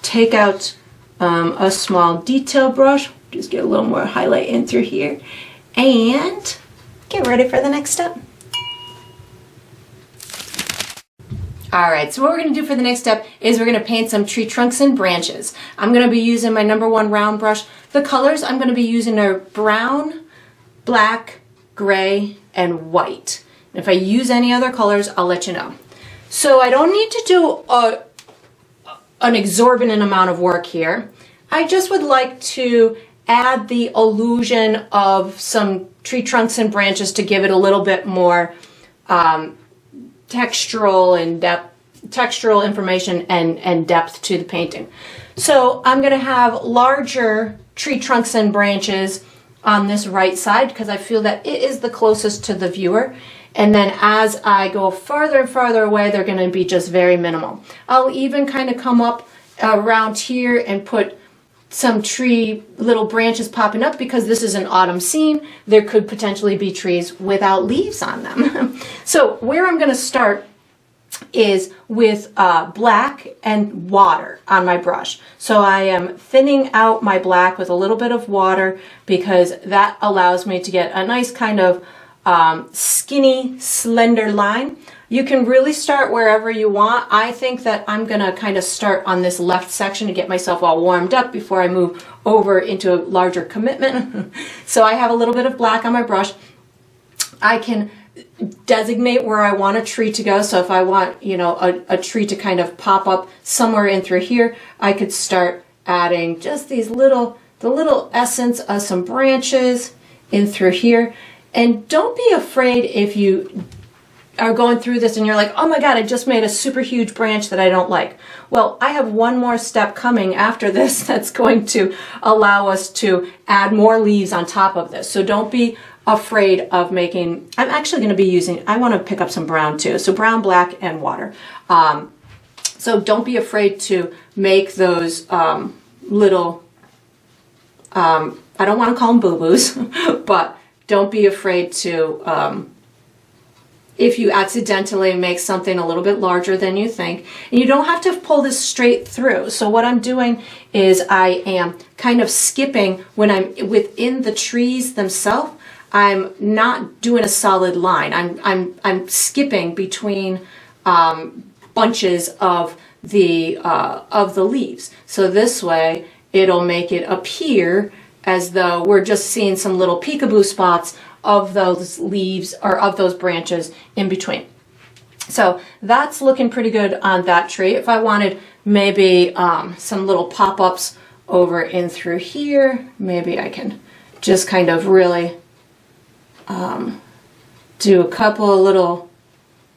take out a small detail brush, just get a little more highlight in through here, and get ready for the next step. All right, so what we're going to do for the next step is we're going to paint some tree trunks and branches. I'm going to be using my #1 round brush. The colors I'm going to be using are brown, black, gray, and white. If I use any other colors, I'll let you know. So I don't need to do an exorbitant amount of work here. I just would like to add the illusion of some tree trunks and branches to give it a little bit more textural and textural information and depth to the painting. So I'm going to have larger tree trunks and branches on this right side because I feel that it is the closest to the viewer. And then as I go farther and farther away, they're going to be just very minimal. I'll even kind of come up around here and put some tree little branches popping up because this is an autumn scene. There could potentially be trees without leaves on them. So where I'm going to start is with black and water on my brush. So I am thinning out my black with a little bit of water because that allows me to get a nice kind of skinny, slender line. You can really start wherever you want. I think that I'm gonna kind of start on this left section to get myself all warmed up before I move over into a larger commitment. So I have a little bit of black on my brush. I can designate where I want a tree to go. So if I want, you know, a tree to kind of pop up somewhere in through here, I could start adding just these the little essence of some branches in through here. And don't be afraid if you are going through this and you're like, oh my God, I just made a super huge branch that I don't like. Well, I have one more step coming after this that's going to allow us to add more leaves on top of this. So don't be afraid of making, I'm actually going to be using, I want to pick up some brown too. So brown, black, and water. So don't be afraid to make those little, I don't want to call them boo-boos, but don't be afraid to, if you accidentally make something a little bit larger than you think, and you don't have to pull this straight through. So what I'm doing is I am kind of skipping when I'm within the trees themselves. I'm not doing a solid line. I'm skipping between bunches of the leaves. So this way it'll make it appear as though we're just seeing some little peekaboo spots of those leaves or of those branches in between. So that's looking pretty good on that tree. If I wanted maybe some little pop-ups over in through here, maybe I can just kind of really do a couple of little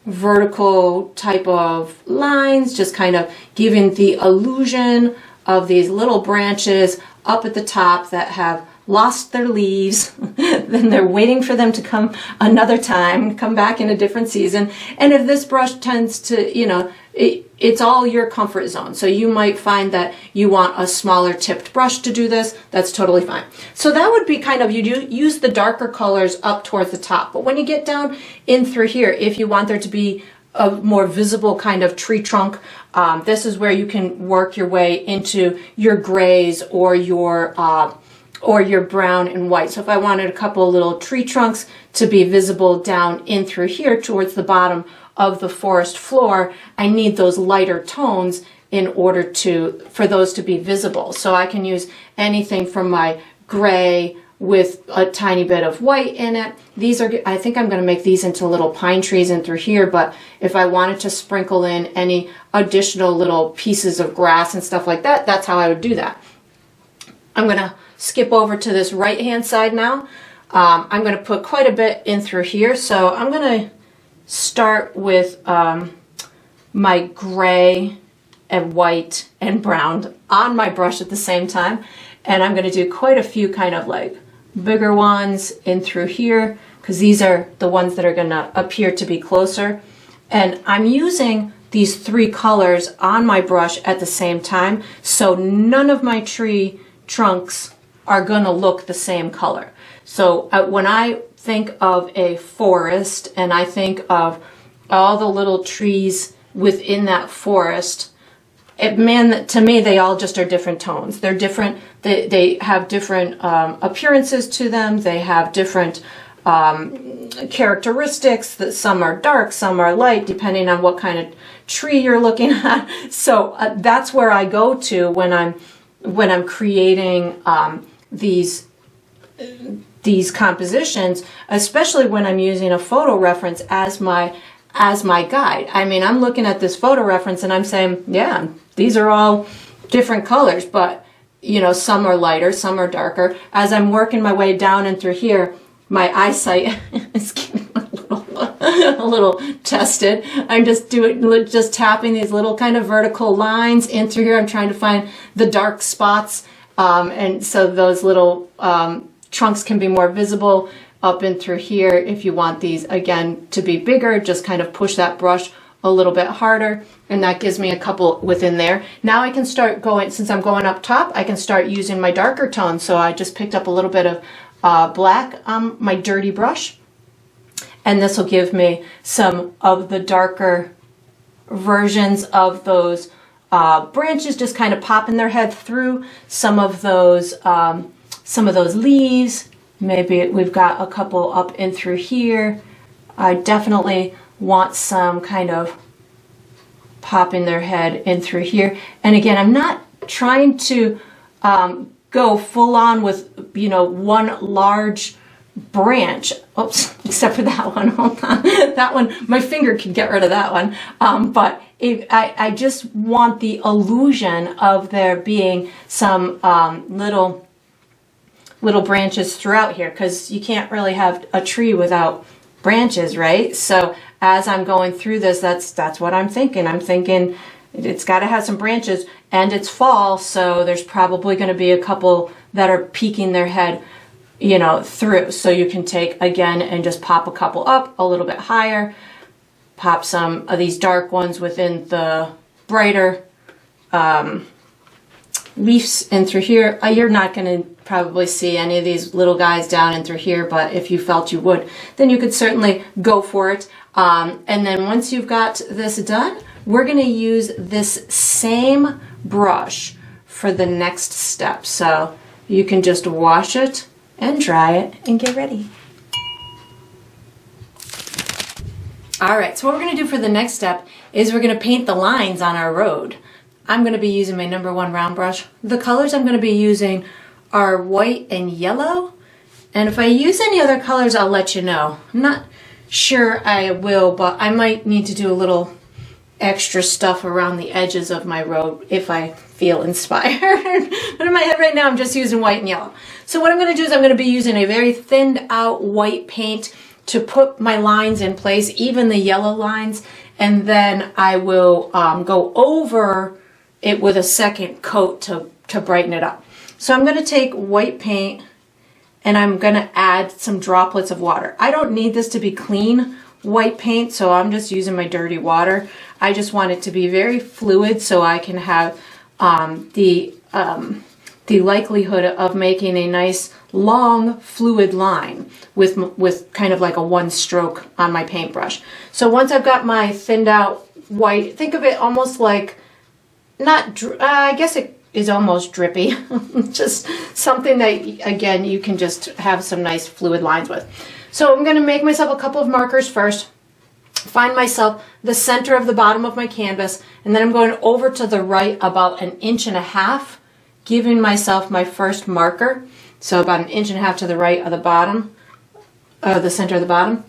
vertical type of lines, just kind of giving the illusion of these little branches up at the top that have lost their leaves. Then they're waiting for them to come another time, come back in a different season. And if this brush tends to, you know, it's all your comfort zone. So you might find that you want a smaller tipped brush to do this. That's totally fine. So that would be kind of, you use the darker colors up towards the top. But when you get down in through here, if you want there to be a more visible kind of tree trunk, this is where you can work your way into your grays or your brown and white. So if I wanted a couple of little tree trunks to be visible down in through here towards the bottom of the forest floor, I need those lighter tones in order for those to be visible. So I can use anything from my gray with a tiny bit of white in it. These are, I think I'm going to make these into little pine trees in through here, but if I wanted to sprinkle in any additional little pieces of grass and stuff like that, that's how I would do that. I'm going to skip over to this right hand side now. I'm going to put quite a bit in through here. So I'm going to start with my gray and white and brown on my brush at the same time. And I'm going to do quite a few kind of like bigger ones in through here because these are the ones that are going to appear to be closer. And I'm using these three colors on my brush at the same time. So none of my tree trunks are going to look the same color. So when I think of a forest and I think of all the little trees within that forest, to me they all just are different tones. They're different. They have different appearances to them. They have different characteristics, that some are dark, some are light, depending on what kind of tree you're looking at. So that's where I go to when I'm creating these compositions, especially when I'm using a photo reference as my guide. I mean, I'm looking at this photo reference and I'm saying, yeah, these are all different colors, but you know, some are lighter, some are darker. As I'm working my way down and through here, my eyesight is getting a little tested. I'm just tapping these little kind of vertical lines in through here. I'm trying to find the dark spots, and so those little trunks can be more visible up and through here. If you want these again to be bigger, just kind of push that brush a little bit harder, and that gives me a couple within there. Now I can start going, since I'm going up top, I can start using my darker tones. So I just picked up a little bit of black on my dirty brush, and this will give me some of the darker versions of those branches just kind of popping their head through. Some of those leaves, maybe we've got a couple up in through here. I definitely want some kind of popping their head in through here. And again, I'm not trying to go full on with, you know, one large branch. Oops, except for that one. Hold on. That one, my finger can get rid of that one. But I just want the illusion of there being some little branches throughout here, because you can't really have a tree without branches, right? So as I'm going through this, that's what I'm thinking. I'm thinking it's got to have some branches, and it's fall, so there's probably going to be a couple that are peeking their head, you know, through. So you can take again and just pop a couple up a little bit higher, pop some of these dark ones within the brighter leaves in through here. You're not going to probably see any of these little guys down in through here, but if you felt you would, then you could certainly go for it. And then once you've got this done, we're going to use this same brush for the next step. So you can just wash it and dry it and get ready. All right, so what we're going to do for the next step is we're going to paint the lines on our road. I'm going to be using my #1 round brush. The colors I'm going to be using are white and yellow. And if I use any other colors, I'll let you know. I'm not sure I will, but I might need to do a little extra stuff around the edges of my road if I feel inspired. But in my head right now, I'm just using white and yellow. So what I'm going to do is I'm going to be using a very thinned out white paint to put my lines in place, even the yellow lines, and then I will go over it with a second coat to brighten it up. So I'm going to take white paint and I'm going to add some droplets of water. I don't need this to be clean white paint, so I'm just using my dirty water. I just want it to be very fluid so I can have the likelihood of making a nice long fluid line with kind of like a one stroke on my paintbrush. So once I've got my thinned out white, think of it almost like, I guess it is almost drippy. Just something that, again, you can just have some nice fluid lines with. So I'm going to make myself a couple of markers first, find myself the center of the bottom of my canvas, and then I'm going over to the right about 1.5 inches, giving myself my first marker. So about 1.5 inches to the right of the bottom, the center of the bottom.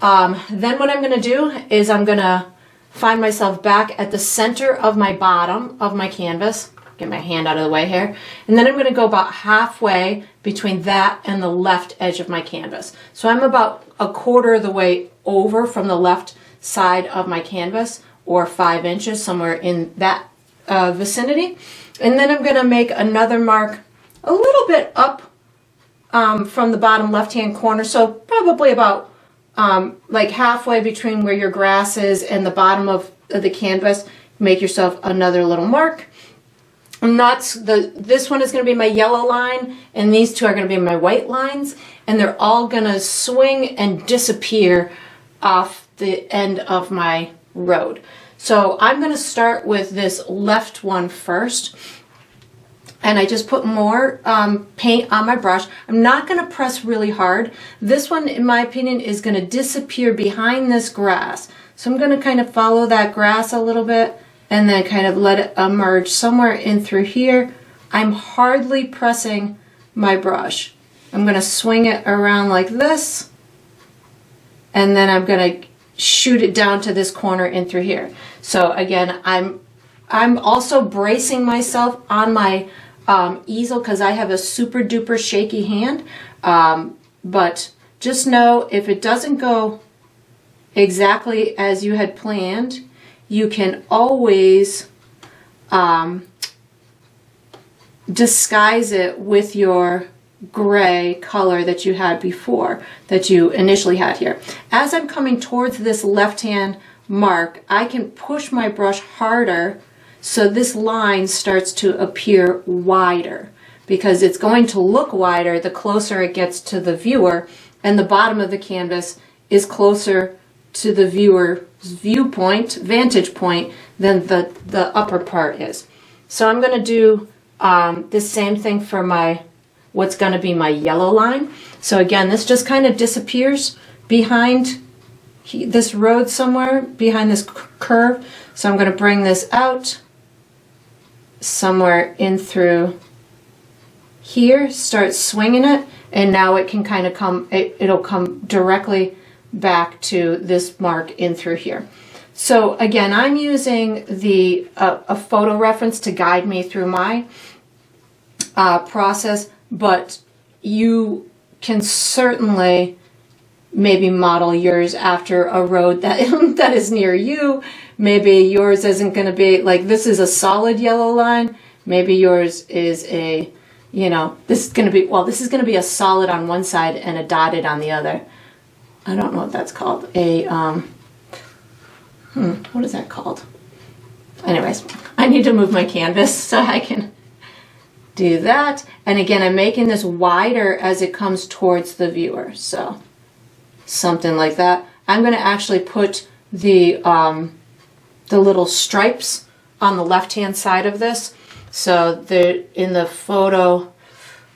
Then what I'm going to do is I'm going to find myself back at the center of my bottom of my canvas. Get my hand out of the way here. And then I'm going to go about halfway between that and the left edge of my canvas. So I'm about 1/4 of the way over from the left side of my canvas, or 5 inches, somewhere in that vicinity. And then I'm going to make another mark a little bit up from the bottom left-hand corner. So probably about like halfway between where your grass is and the bottom of the canvas. Make yourself another little mark. And this one is going to be my yellow line, and these two are going to be my white lines, and they're all going to swing and disappear off the end of my road. So I'm going to start with this left one first. and I just put more paint on my brush. I'm not going to press really hard. This one, in my opinion, is going to disappear behind this grass. So I'm going to kind of follow that grass a little bit and then kind of let it emerge somewhere in through here. I'm hardly pressing my brush. I'm going to swing it around like this, and then I'm going to shoot it down to this corner in through here. So again, I'm also bracing myself on my easel because I have a super duper shaky hand. But just know if it doesn't go exactly as you had planned, you can always disguise it with your gray color that you had before, that you initially had here. As I'm coming towards this left-hand mark, I can push my brush harder so this line starts to appear wider, because it's going to look wider the closer it gets to the viewer, and the bottom of the canvas is closer to the viewer's viewpoint, vantage point, than the upper part is. So I'm going to do this same thing for my what's going to be my yellow line. So again, this just kind of disappears behind this road somewhere, behind this curve. So I'm going to bring this out somewhere in through here, start swinging it, and now it can kind of come, it'll come directly back to this mark in through here. So again, I'm using the a photo reference to guide me through my process, but you can certainly maybe model yours after a road that that is near you. Maybe yours isn't going to be like, this is a solid yellow line. Maybe yours is a, you know, this is going to be, well, this is going to be a solid on one side and a dotted on the other. I don't know what that's called. A, what is that called? Anyways, I need to move my canvas so I can do that. And again, I'm making this wider as it comes towards the viewer. So something like that. I'm going to actually put the little stripes on the left-hand side of this. So in the photo,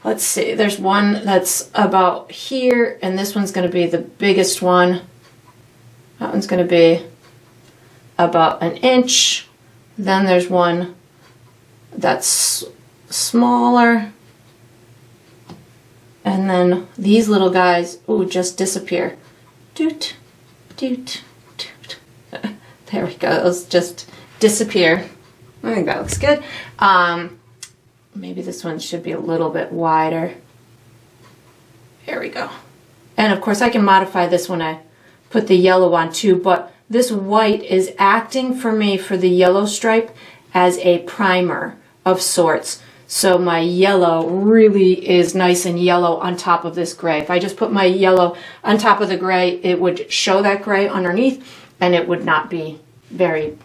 let's see, there's one that's about here, and this one's going to be the biggest one. That one's going to be about 1 inch. Then there's one that's smaller. And then these little guys, ooh, just disappear. Doot, doot, doot. There we go, those just disappear. I think that looks good. Maybe this one should be a little bit wider. There we go. And of course I can modify this when I put the yellow on too, but this white is acting for me for the yellow stripe as a primer of sorts. So my yellow really is nice and yellow on top of this gray. If I just put my yellow on top of the gray, it would show that gray underneath and it would not be very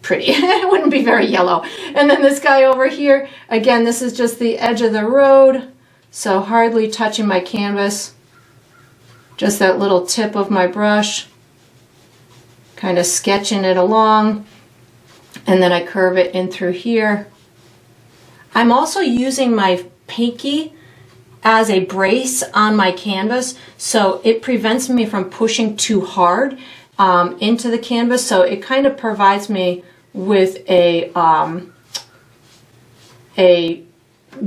pretty. It wouldn't be very yellow. And then this guy over here, again, this is just the edge of the road, so hardly touching my canvas. Just that little tip of my brush, kind of sketching it along, and then I curve it in through here. I'm also using my pinky as a brace on my canvas, so it prevents me from pushing too hard into the canvas. So it kind of provides me with a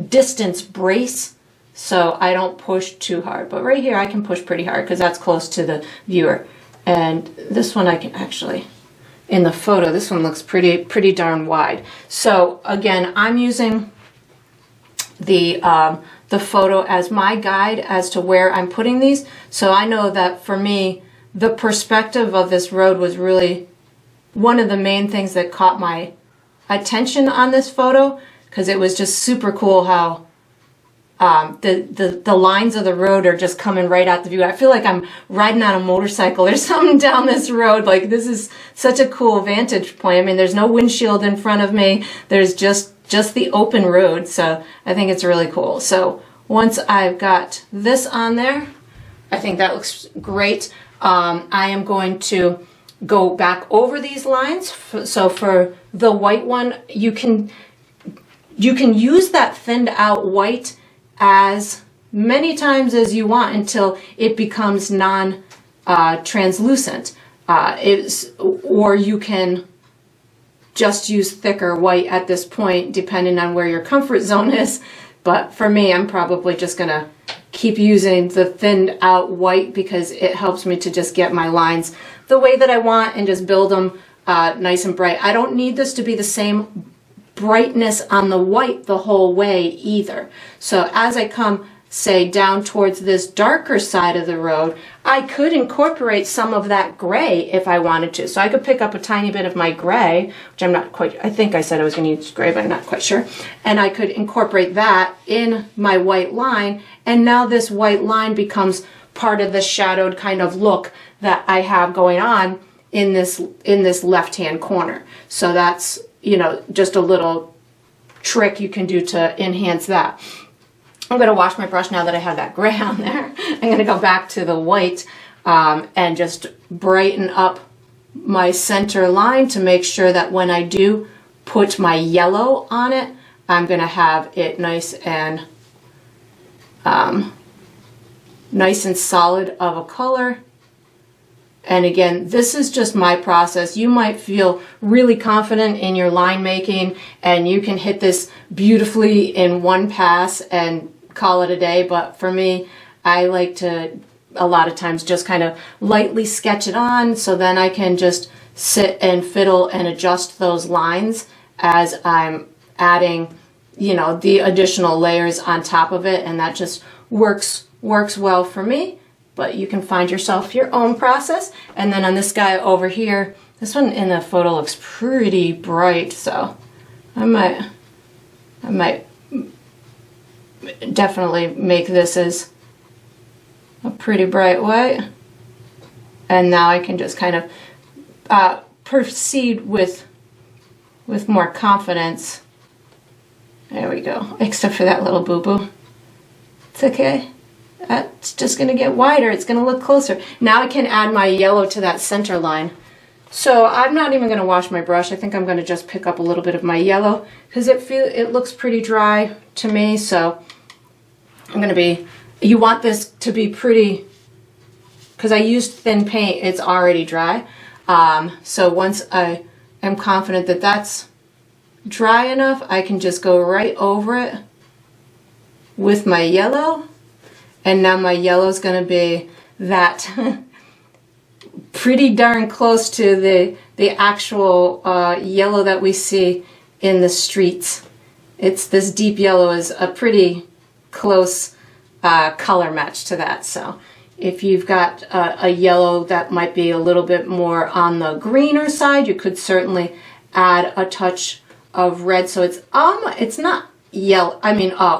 distance brace, so I don't push too hard. But right here I can push pretty hard because that's close to the viewer. And this one I can actually, in the photo, this one looks pretty darn wide. So again, I'm using the photo as my guide as to where I'm putting these. So I know that for me, the perspective of this road was really one of the main things that caught my attention on this photo, because it was just super cool how the lines of the road are just coming right out the view. I feel like I'm riding on a motorcycle or something down this road. Like, this is such a cool vantage point. I mean, there's no windshield in front of me. There's just the open road. So I think it's really cool. So once I've got this on there, I think that looks great. I am going to go back over these lines. So for the white one, you can You can use that thinned out white as many times as you want until it becomes non-translucent. Or you can just use thicker white at this point, depending on where your comfort zone is. But for me, I'm probably just gonna keep using the thinned out white because it helps me to just get my lines the way that I want and just build them nice and bright. I don't need this to be the same brightness on the white the whole way either. So as I come, say, down towards this darker side of the road, I could incorporate some of that gray if I wanted to. So I could pick up a tiny bit of my gray, which I'm not quite, I think I said I was going to use gray, but I'm not quite sure. And I could incorporate that in my white line. And now this white line becomes part of the shadowed kind of look that I have going on in this left-hand corner. So that's, you know, just a little trick you can do to enhance that. I'm going to wash my brush now that I have that gray on there. I'm going to go back to the white and just brighten up my center line to make sure that when I do put my yellow on it, I'm going to have it nice and solid of a color. And again, this is just my process. You might feel really confident in your line making and you can hit this beautifully in one pass and call it a day. But for me, I like to a lot of times just kind of lightly sketch it on so then I can just sit and fiddle and adjust those lines as I'm adding, you know, the additional layers on top of it. And that just works well for me. But you can find yourself your own process. And then on this guy over here, this one in the photo looks pretty bright, so I might definitely make this as a pretty bright white. And now I can just kind of proceed with more confidence. There we go, except for that little boo-boo. It's okay. It's just going to get wider. It's going to look closer. Now I can add my yellow to that center line. So I'm not even going to wash my brush. I think I'm going to just pick up a little bit of my yellow because it looks pretty dry to me. So I'm going to be, you want this to be pretty, because I used thin paint, it's already dry. So once I am confident that that's dry enough, I can just go right over it with my yellow. And now my yellow is going to be that pretty darn close to the actual yellow that we see in the streets. It's this deep yellow is a pretty close color match to that. So if you've got a yellow that might be a little bit more on the greener side, you could certainly add a touch of red. So it's not yellow,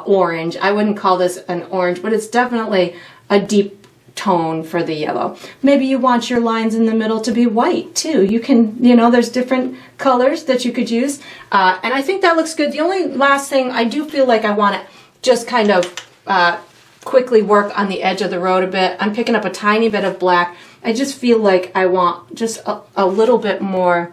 orange. I wouldn't call this an orange, but it's definitely a deep tone for the yellow. Maybe you want your lines in the middle to be white too. You can, there's different colors that you could use. And I think that looks good. The only last thing, I do feel like I want to just kind of quickly work on the edge of the road a bit. I'm picking up a tiny bit of black. I just feel like I want just a little bit more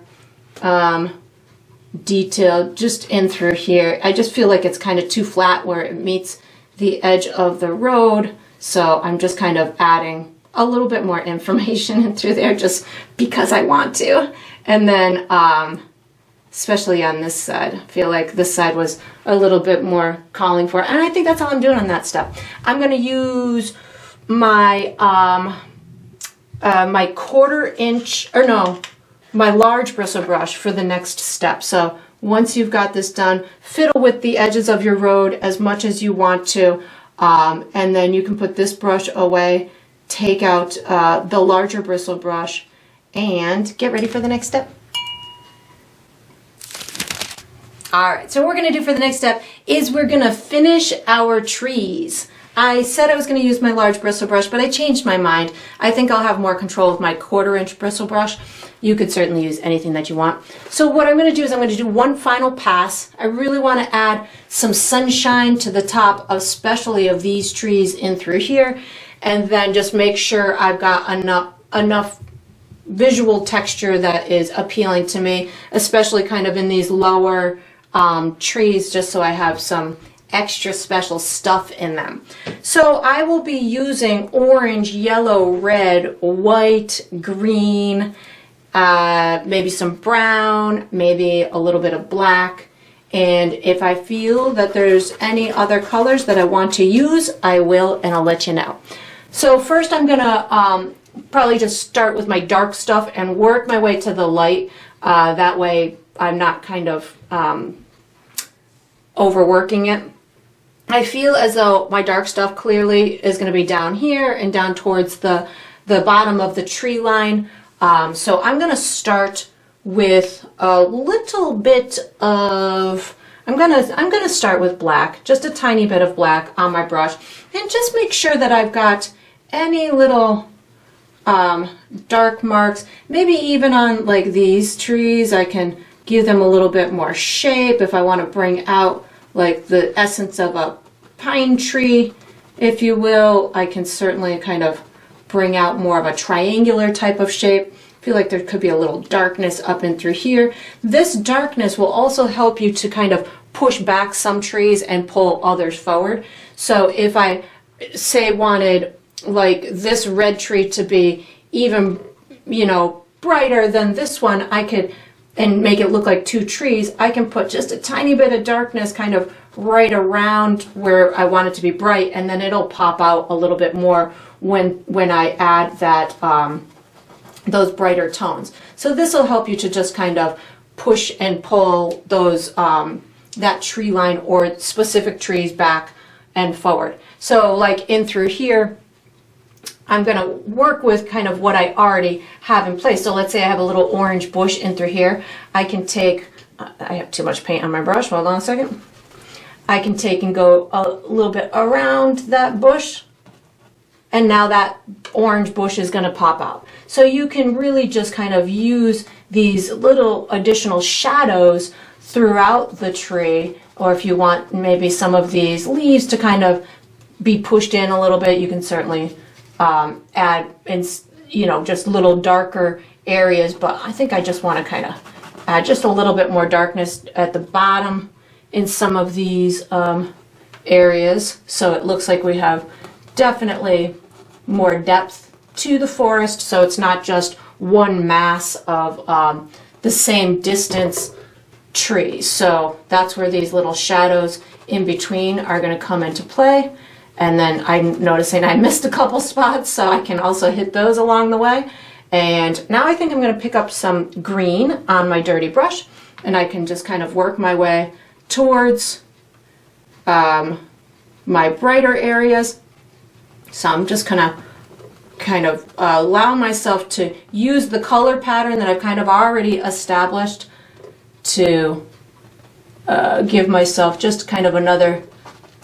detail just in through here. I just feel like it's kind of too flat where it meets the edge of the road. So I'm just kind of adding a little bit more information in through there just because I want to. And then, especially on this side, I feel like this side was a little bit more calling for it. And I think that's all I'm doing on that step. I'm going to use my, my my large bristle brush for the next step. So once you've got this done, fiddle with the edges of your road as much as you want to. And then you can put this brush away, take out the larger bristle brush, and get ready for the next step. All right, so what we're gonna do for the next step is we're gonna finish our trees. I said I was gonna use my large bristle brush, but I changed my mind. I think I'll have more control with my 1/4 inch bristle brush. You could certainly use anything that you want. So what I'm gonna do is I'm gonna do one final pass. I really wanna add some sunshine to the top, especially of these trees in through here, and then just make sure I've got enough visual texture that is appealing to me, especially kind of in these lower trees just so I have some extra special stuff in them. So I will be using orange, yellow, red, white, green, maybe some brown, maybe a little bit of black. And if I feel that there's any other colors that I want to use, I will, and I'll let you know. So first I'm gonna probably just start with my dark stuff and work my way to the light. That way I'm not kind of overworking it. I feel as though my dark stuff clearly is going to be down here and down towards the bottom of the tree line. So I'm going to start with a little bit of, I'm gonna start with black, just a tiny bit of black on my brush, and just make sure that I've got any little dark marks. Maybe even on like these trees, I can give them a little bit more shape if I want to bring out like the essence of a pine tree, if you will. I can certainly kind of bring out more of a triangular type of shape. I feel like there could be a little darkness up and through here. This darkness will also help you to kind of push back some trees and pull others forward. So if I say wanted like this red tree to be even, you know, brighter than this one, I could, and make it look like two trees, I can put just a tiny bit of darkness kind of right around where I want it to be bright, and then it'll pop out a little bit more when I add that those brighter tones. So this will help you to just kind of push and pull those that tree line or specific trees back and forward. So like in through here, I'm going to work with kind of what I already have in place. So let's say I have a little orange bush in through here. I can take, I have too much paint on my brush, hold on a second. I can take and go a little bit around that bush, and now that orange bush is going to pop out. So you can really just kind of use these little additional shadows throughout the tree, or if you want maybe some of these leaves to kind of be pushed in a little bit, you can certainly add in, you know, just little darker areas. But I think I just want to kind of add just a little bit more darkness at the bottom in some of these areas, so it looks like we have definitely more depth to the forest, so it's not just one mass of the same distance trees. So that's where these little shadows in between are going to come into play. And then I'm noticing I missed a couple spots, so I can also hit those along the way. And now I think I'm going to pick up some green on my dirty brush, and I can just kind of work my way towards my brighter areas. So I'm just gonna kind of allow myself to use the color pattern that I've kind of already established to give myself just kind of another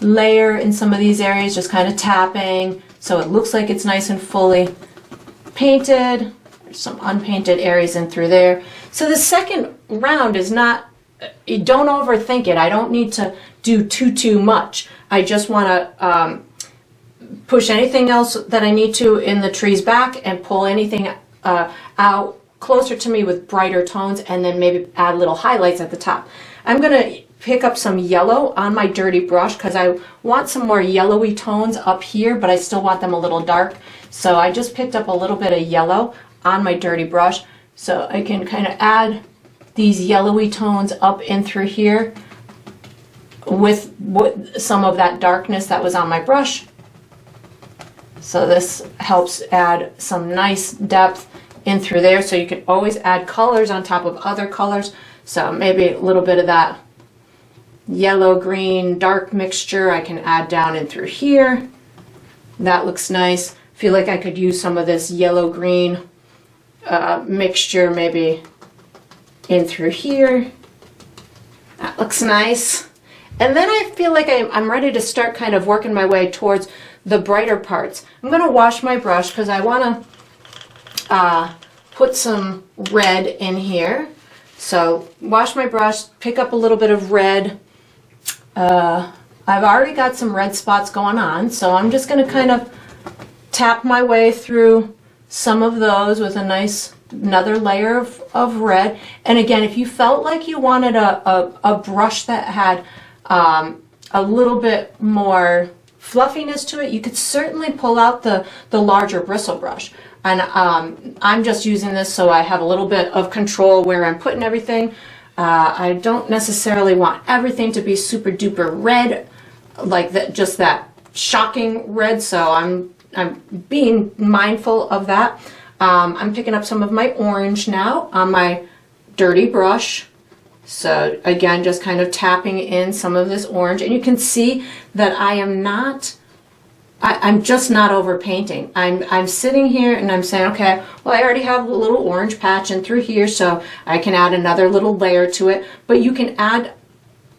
layer in some of these areas, just kind of tapping so it looks like it's nice and fully painted. There's some unpainted areas in through there. So the second round is not, don't overthink it. I don't need to do too much. I just want to push anything else that I need to in the trees back and pull anything out closer to me with brighter tones, and then maybe add little highlights at the top. I'm going to pick up some yellow on my dirty brush because I want some more yellowy tones up here, but I still want them a little dark. So I just picked up a little bit of yellow on my dirty brush, so I can kind of add these yellowy tones up in through here with some of that darkness that was on my brush. So this helps add some nice depth in through there. So you can always add colors on top of other colors. So maybe a little bit of that yellow, green, dark mixture I can add down in through here. That looks nice. Feel like I could use some of this yellow, green mixture maybe in through here. That looks nice. And then I feel like I'm ready to start kind of working my way towards the brighter parts. I'm going to wash my brush because I want to put some red in here. So wash my brush, pick up a little bit of red. I've already got some red spots going on, so I'm just going to kind of tap my way through some of those with a nice another layer of red. And again, if you felt like you wanted a brush that had a little bit more fluffiness to it, you could certainly pull out the larger bristle brush. And I'm just using this so I have a little bit of control where I'm putting everything. I don't necessarily want everything to be super duper red, like that, just that shocking red, so I'm being mindful of that. I'm picking up some of my orange now on my dirty brush. So again, just kind of tapping in some of this orange, and you can see that I'm just not overpainting. I'm sitting here and I'm saying, okay, well, I already have a little orange patch in through here, so I can add another little layer to it, but you can add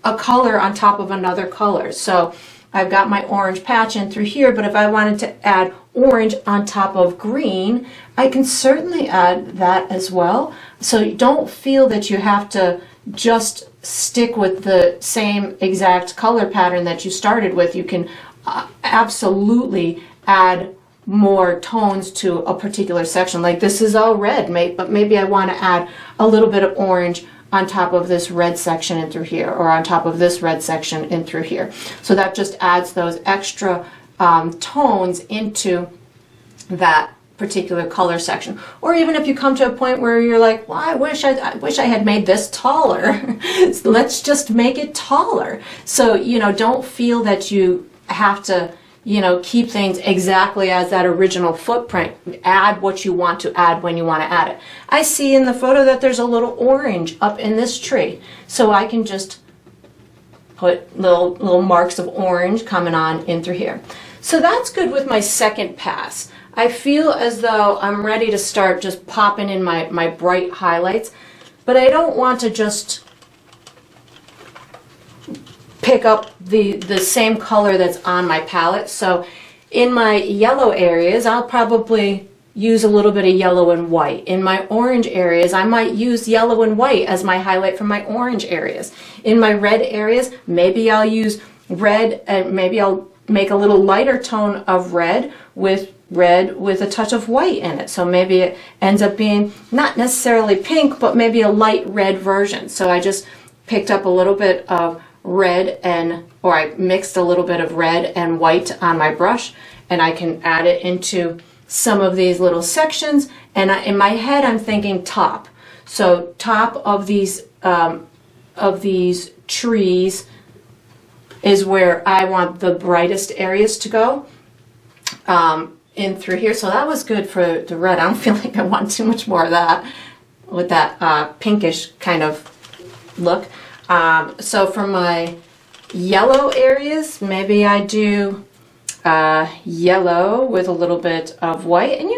a color on top of another color. So I've got my orange patch in through here, but if I wanted to add orange on top of green, I can certainly add that as well. So you don't feel that you have to just stick with the same exact color pattern that you started with. You can absolutely add more tones to a particular section. Like this is all red, but maybe I want to add a little bit of orange on top of this red section in through here, or on top of this red section in through here. So that just adds those extra tones into that particular color section. Or even if you come to a point where you're like, well, I wish I had made this taller. So let's just make it taller. So, don't feel that you have to, keep things exactly as that original footprint. Add what you want to add when you want to add it. I see in the photo that there's a little orange up in this tree, so I can just put little marks of orange coming on in through here. So that's good with my second pass. I feel as though I'm ready to start just popping in my bright highlights, but I don't want to just pick up the same color that's on my palette. So in my yellow areas, I'll probably use a little bit of yellow and white. In my orange areas, I might use yellow and white as my highlight for my orange areas. In my red areas, maybe I'll use red, and maybe I'll make a little lighter tone of red with a touch of white in it. So maybe it ends up being not necessarily pink, but maybe a light red version. So I just picked up a little bit of red or I mixed a little bit of red and white on my brush, and I can add it into some of these little sections. And in my head, I'm thinking top. So top of these trees is where I want the brightest areas to go in through here. So that was good for the red. I don't feel like I want too much more of that with that pinkish kind of look. So for my yellow areas, maybe I do yellow with a little bit of white, and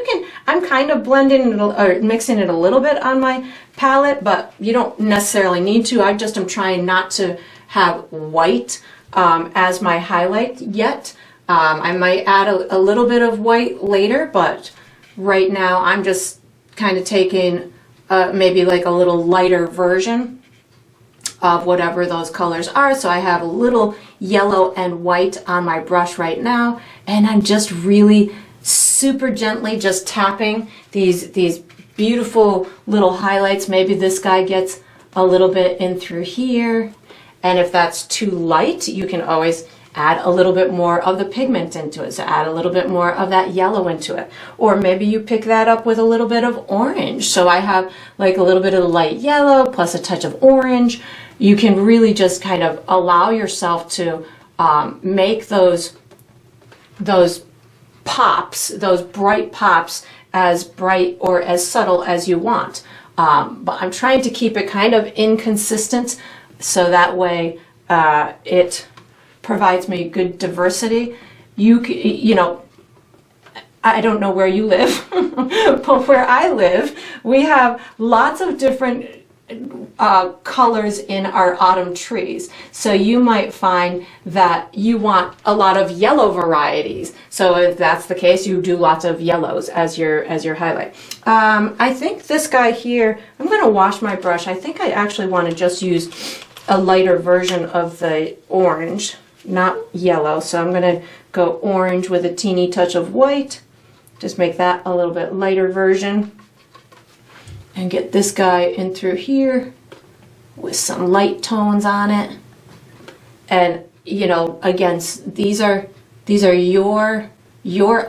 I'm kind of blending it or mixing it a little bit on my palette, but you don't necessarily need to. I just am trying not to have white as my highlight yet. I might add a little bit of white later, but right now I'm just kind of taking maybe like a little lighter version of whatever those colors are. So I have a little yellow and white on my brush right now, and I'm just really super gently just tapping these beautiful little highlights. Maybe this guy gets a little bit in through here, and if that's too light, you can always add a little bit more of the pigment into it. So add a little bit more of that yellow into it. Or maybe you pick that up with a little bit of orange. So I have like a little bit of light yellow plus a touch of orange. You can really just kind of allow yourself to make those pops, those bright pops, as bright or as subtle as you want. But I'm trying to keep it kind of inconsistent, so that way it provides me good diversity. You know, I don't know where you live, but where I live, we have lots of different colors in our autumn trees. So you might find that you want a lot of yellow varieties. So if that's the case, you do lots of yellows as your highlight. I think this guy here, I'm going to wash my brush. I think I actually want to just use a lighter version of the orange, not yellow. So I'm going to go orange with a teeny touch of white. Just make that a little bit lighter version. and get this guy in through here with some light tones on it. And you know, again, these are your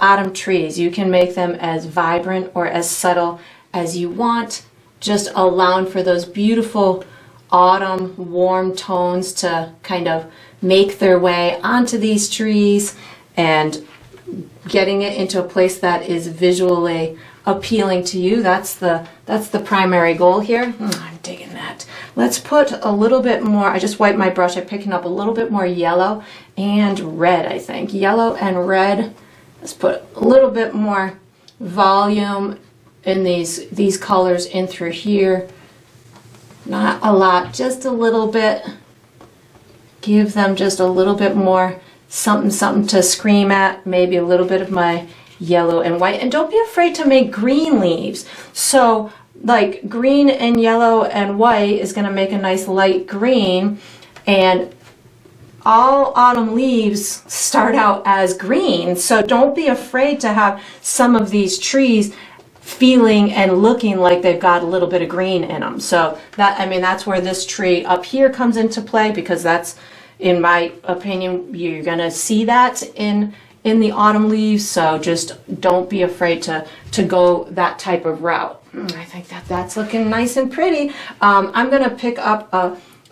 autumn trees. You can make them as vibrant or as subtle as you want, just allowing for those beautiful autumn warm tones to kind of make their way onto these trees and getting it into a place that is visually appealing to you. That's the primary goal here. I'm digging that. Let's put a little bit more. I just wiped my brush. I'm picking up a little bit more yellow and red, I think. Yellow and red. Let's put a little bit more volume in these colors in through here. Not a lot, just a little bit. Give them just a little bit more something to scream at. Maybe a little bit of my yellow and white. And don't be afraid to make green leaves. So like green and yellow and white is going to make a nice light green, and all autumn leaves start out as green. So don't be afraid to have some of these trees feeling and looking like they've got a little bit of green in them. So that, I mean, that's where this tree up here comes into play, because that's, in my opinion, you're gonna see that in the autumn leaves. So just don't be afraid to go that type of route. I think that's looking nice and pretty. I'm gonna pick up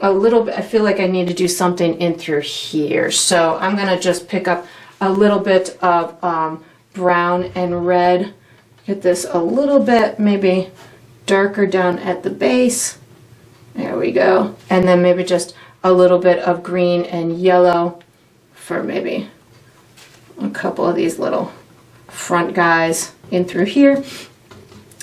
a little bit. I feel like I need to do something in through here. So I'm gonna just pick up a little bit of brown and red. Get this a little bit maybe darker down at the base. There we go. And then maybe just a little bit of green and yellow for maybe a couple of these little front guys in through here.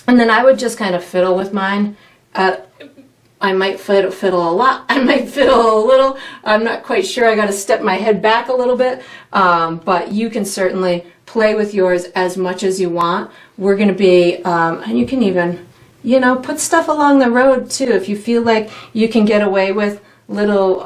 And then I would just kind of fiddle with mine. I might fiddle a lot. I might fiddle a little. I'm not quite sure. I got to step my head back a little bit. But you can certainly play with yours as much as you want. We're going to be, and you can even, you know, put stuff along the road too. If you feel like you can get away with little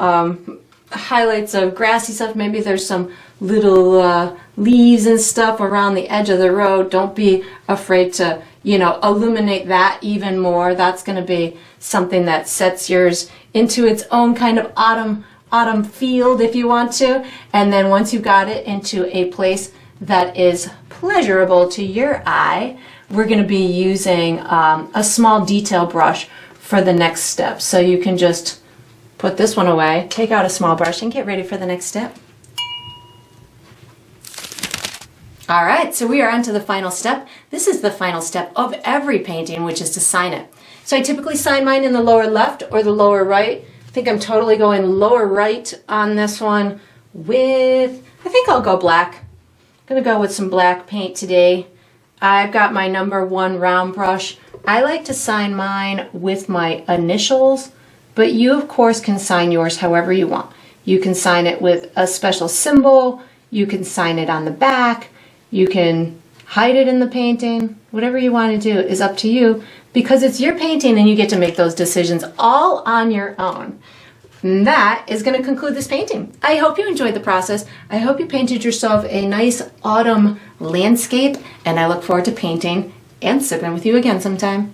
highlights of grassy stuff, maybe there's some little leaves and stuff around the edge of the road. Don't be afraid to, you know, illuminate that even more. That's going to be something that sets yours into its own kind of autumn field if you want to. And then once you've got it into a place that is pleasurable to your eye, we're going to be using a small detail brush for the next step. So you can just put this one away, take out a small brush, and get ready for the next step. All right, so we are on to the final step. This is the final step of every painting, which is to sign it. So I typically sign mine in the lower left or the lower right. I think I'm totally going lower right on this one with, I think I'll go black. I'm gonna go with some black paint today. I've got my #1 round brush. I like to sign mine with my initials, but you of course can sign yours however you want. You can sign it with a special symbol, you can sign it on the back, you can hide it in the painting. Whatever you want to do is up to you, because it's your painting and you get to make those decisions all on your own. And that is going to conclude this painting. I hope you enjoyed the process. I hope you painted yourself a nice autumn landscape, and I look forward to painting and sipping with you again sometime.